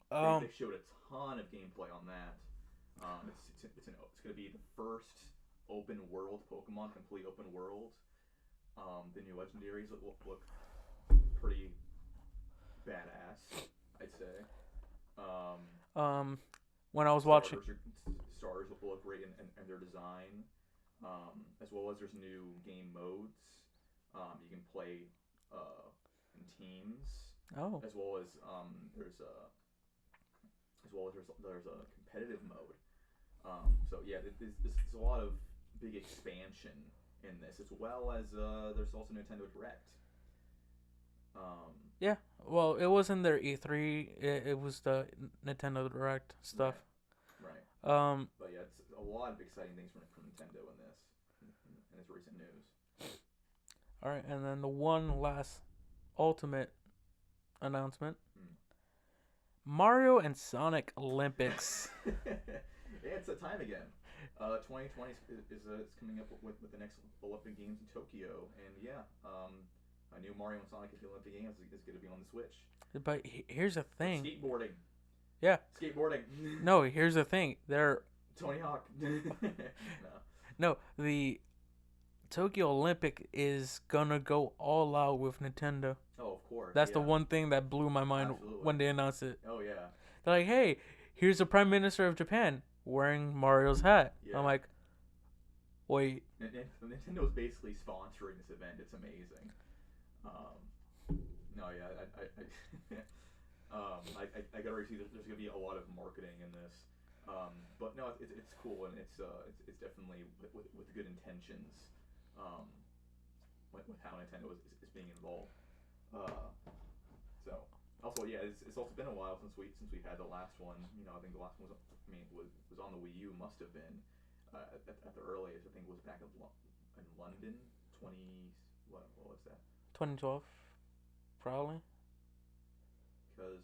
They Um, showed a ton of gameplay on that. It's going to be the first open world Pokemon, complete open world. The new legendaries look pretty badass, I'd say. Um, um, when I was watching, starters are starters will look great in their design, as well as there's new game modes. You can play in teams, oh, as well as there's a competitive mode. So yeah, there's a lot of big expansion in this, as well as there's also Nintendo Direct. Um, yeah. Well, it wasn't their E3. It was the Nintendo Direct right, stuff. right. Um, But yeah, it's a lot of exciting things from Nintendo in this recent news. all right, and then the one last ultimate announcement: Hmm. Mario and Sonic Olympics. Yeah, it's that time again. 2020 is coming up with the next Olympic Games in Tokyo, and yeah, a new Mario and Sonic at the Olympic Games is going to be on the Switch. But here's the But thing. skateboarding, Yeah. skateboarding. No, here's the thing. Tony Hawk. No. No, the Tokyo Olympic is gonna go all out with Nintendo. Oh, of course. That's the Yeah. one thing that blew my mind Absolutely. when they announced it. Oh yeah. They're like, "Hey, here's the Prime Minister of Japan wearing Mario's hat." I'm Yeah. like, "Wait, Nintendo is basically sponsoring this event. It's amazing. Um, no, yeah, I gotta see. There's gonna be a lot of marketing in this, but no, it's cool and it's definitely with good intentions, um, with how Nintendo is being involved. Uh, so also yeah, it's also been a while since we had the last one. I think the last one was on the Wii U. Must have been at the earliest. I think it was back in London. 20 what was that? 2012, probably." Because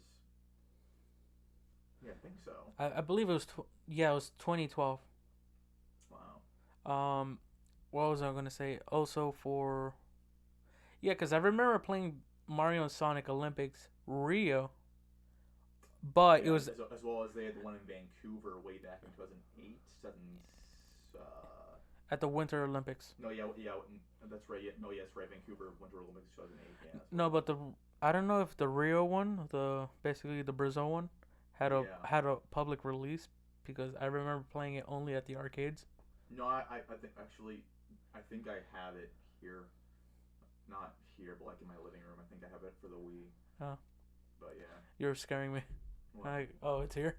yeah, I think so. I believe it was yeah, it was 2012. Wow. Um, what was I gonna say? Also for yeah, because I remember playing Mario and Sonic Olympics Rio, but it Yeah, was as well as they had the one in Vancouver way back in 2008. at the Winter Olympics. No, yeah, that's right. Yeah, no, yes, right. Vancouver Winter Olympics 2008. Yeah, that's what No, it but was. I don't know if the Rio one, the basically the Brazil one, Yeah. had a public release because I remember playing it only at the arcades. No, I think actually, I think I have it here. Not here, but like in my living room. I think I have it for the Wii. Oh, But yeah. you're scaring me. Well, Like, oh, it's here.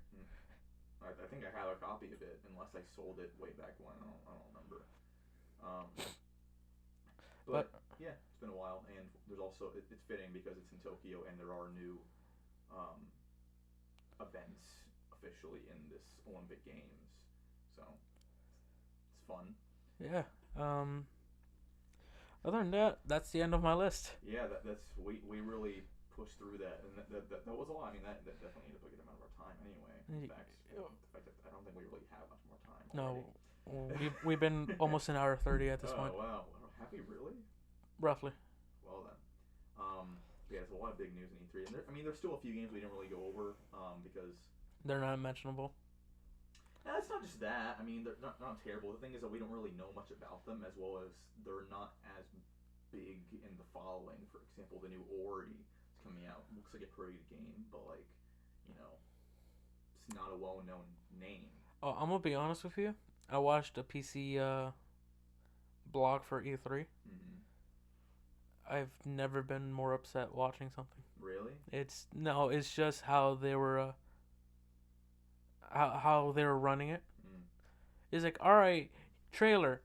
I think I have a copy of it, unless I sold it way back when. I don't remember. Um, But but yeah, it's been a while, and there's also it's fitting because it's in Tokyo, and there are new um, events officially in this Olympic Games, so it's fun. yeah. Other than that, that's the end of my list. Yeah, that's we really pushed through that, and that was a lot. I mean, that definitely needed a good amount of our time anyway. The fact that I don't think we really have much more time already. No, we've been almost an hour 30 at this Oh point, wow, have we really? roughly. Well then, yeah, there's a lot of big news in E3, and there's still a few games we didn't really go over because They're not mentionable. it's not just that. I mean, they're not terrible. The thing is that we don't really know much about them, as well as they're not as big in the following. For example, the new Ori is coming out. Looks like a pretty good game, but like, you know, it's not a well-known name. Oh, I'm gonna be honest with you. I watched a PC blog for E3. Mm-hmm. I've never been more upset watching something. Really? It's just how they were how they were running it. Mm. It's like, all right, trailer.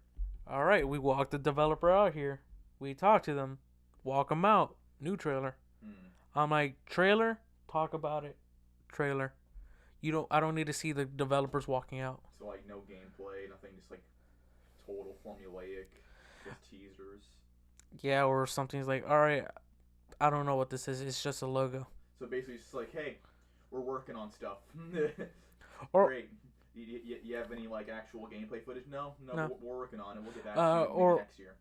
All right, we walked the developer out here. We talked to them. Walk them out. New trailer. Mm. I'm like, trailer. Talk about it. Trailer. You don't. I don't need to see the developers walking out. So like no gameplay, nothing, just like total formulaic. Just teasers. Yeah, or something's like, all right, I don't know what this is. It's just a logo. So basically, it's just like, hey, we're working on stuff. Or Great. You have any like actual gameplay footage? No, no, no. we're working on it. We'll get back to you maybe Or next year.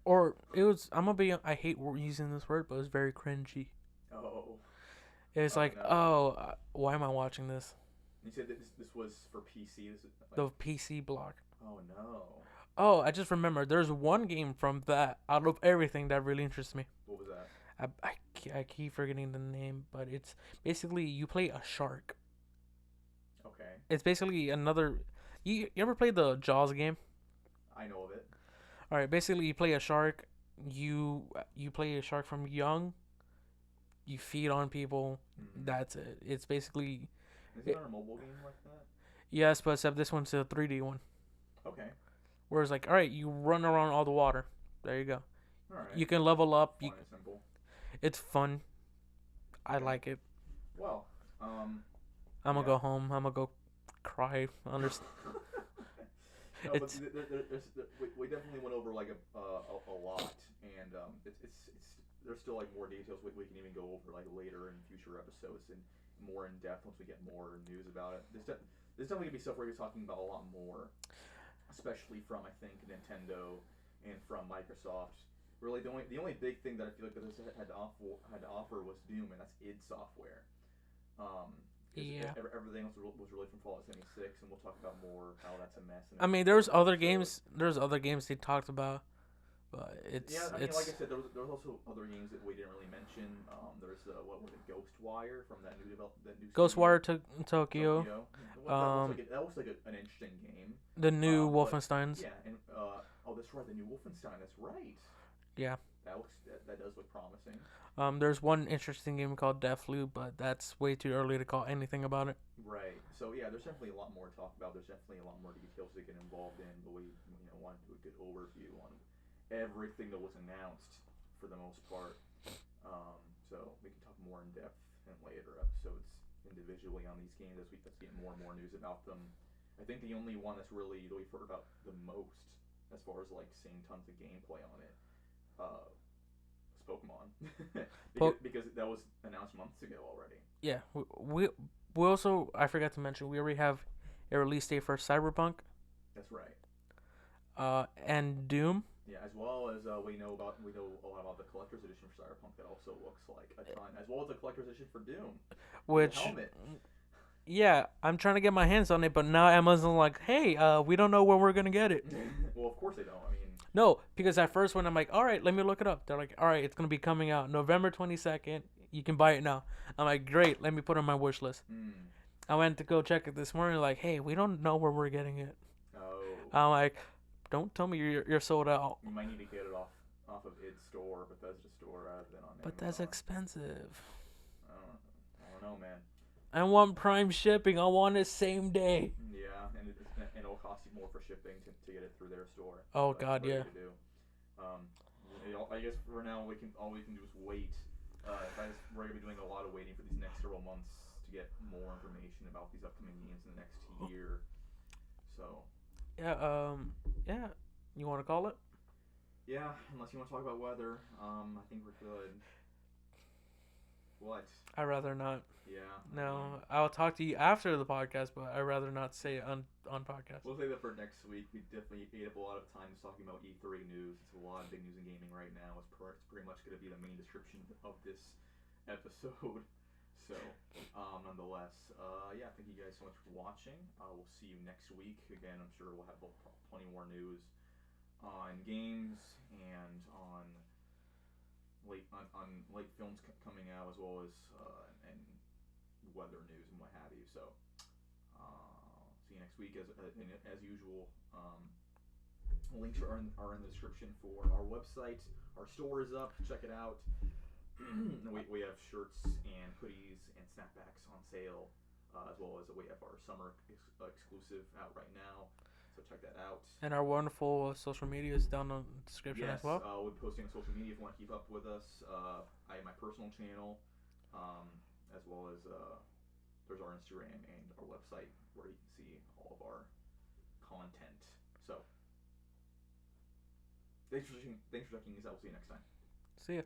it was. I'm gonna be. I hate using this word, but it was very cringy. Oh, It's oh like, no. oh, why am I watching this? You said that this was for PC. This is like, The PC block. oh no. Oh, I just remembered. There's one game from that out of everything that really interests me. What was that? I keep forgetting the name, but it's basically you play a shark. Okay, It's basically another. You ever played the Jaws game? I know of it. All right, basically you play a shark. You play a shark from young. You feed on people. Mm-hmm. That's it. It's basically Is it, there a mobile game like that? yes, but except this one's a 3D one. Okay. Where it's like, all right, you run around all the water. There you go. All right. You can level up. Fun and simple. It's fun. I Okay. like it. Well, I'm gonna yeah. go home. I'm gonna go cry. No, but It's we definitely went over like a lot, and it's there's still like more details we can even go over like later in future episodes and more in depth once we get more news about it. There's definitely gonna be stuff we're talking about a lot more, especially from I think Nintendo and from Microsoft. Really, the only big thing that I feel like that this had to offer was Doom, and that's id Software. Um, yeah. everything else was really from Fallout 76, and we'll talk about more how that's a mess. In I a mean, future episode. There's other games they talked about, but Yeah, I mean, like I it's said, there was also other games that we didn't really mention. There's what was it, Ghostwire from that new studio, Ghostwire to Tokyo, Tokyo. um, That looks like an interesting game. the new But Wolfensteins. yeah, and oh, that's right, the new Wolfenstein. That's right. Yeah. That does look promising. There's one interesting game called Deathloop, but that's way too early to call anything about it. Right. So yeah, there's definitely a lot more to talk about. There's definitely a lot more details to get involved in, but we want to do a good overview on everything that was announced for the most part. So we can talk more in depth in later episodes individually on these games as we get more and more news about them. I think the only one that's really that we've heard about the most, as far as like seeing tons of gameplay on it, uh, was Pokemon, because that was announced months ago already. Yeah, we also I forgot to mention we already have a release date for Cyberpunk, That's right. and Doom, Yeah, as well as we know a lot about the collector's edition for Cyberpunk that also looks like a ton, as well as the collector's edition for Doom with the which helmet. yeah, I'm trying to get my hands on it, but now Amazon's like, hey, we don't know when we're gonna get it. Well, of course they don't. I mean, No, because at first when I'm like, all right, let me look it up. They're like, all right, it's gonna be coming out November 22nd. You can buy it now. I'm like, great, let me put it on my wish list. I went to go check it this morning. Like, hey, we don't know where we're getting it. oh, I'm like, don't tell me you're sold out. you might need to get it off of its store, Bethesda store, rather than on But that's Amazon. expensive. I don't know, man. I want Prime shipping. I want it same day. Yeah, and it'll cost you more for shipping to get it through their store. Oh But God, what are you yeah. to do? Um, I guess for now all we can do is wait. We're gonna be doing a lot of waiting for these next several months to get more information about these upcoming games in the next year. So Yeah. Yeah. You want to call it? yeah, unless you want to talk about weather, I think we're good. What? I'd rather not. Yeah. No, I'll talk to you after the podcast, but I'd rather not say it on podcast. We'll say that for next week. We definitely ate up a lot of time just talking about E3 news. It's a lot of big news in gaming right now. It's pretty much going to be the main description of this episode. So, nonetheless, yeah, thank you guys so much for watching. We'll see you next week. Again, I'm sure we'll have plenty more news on games and on late films coming out, as well as and weather news and what have you. So, see you next week as usual. Links are in the description for our website. Our store is up. Check it out. we have shirts and hoodies and snapbacks on sale, as well as we have our summer exclusive out right now. So check that out. And our wonderful social media is down in the description Yes, as well. we'll be posting on social media if you want to keep up with us. I have my personal channel, as well as there's our Instagram and our website where you can see all of our content. So, Thanks for checking us out. We'll see you next time. See ya.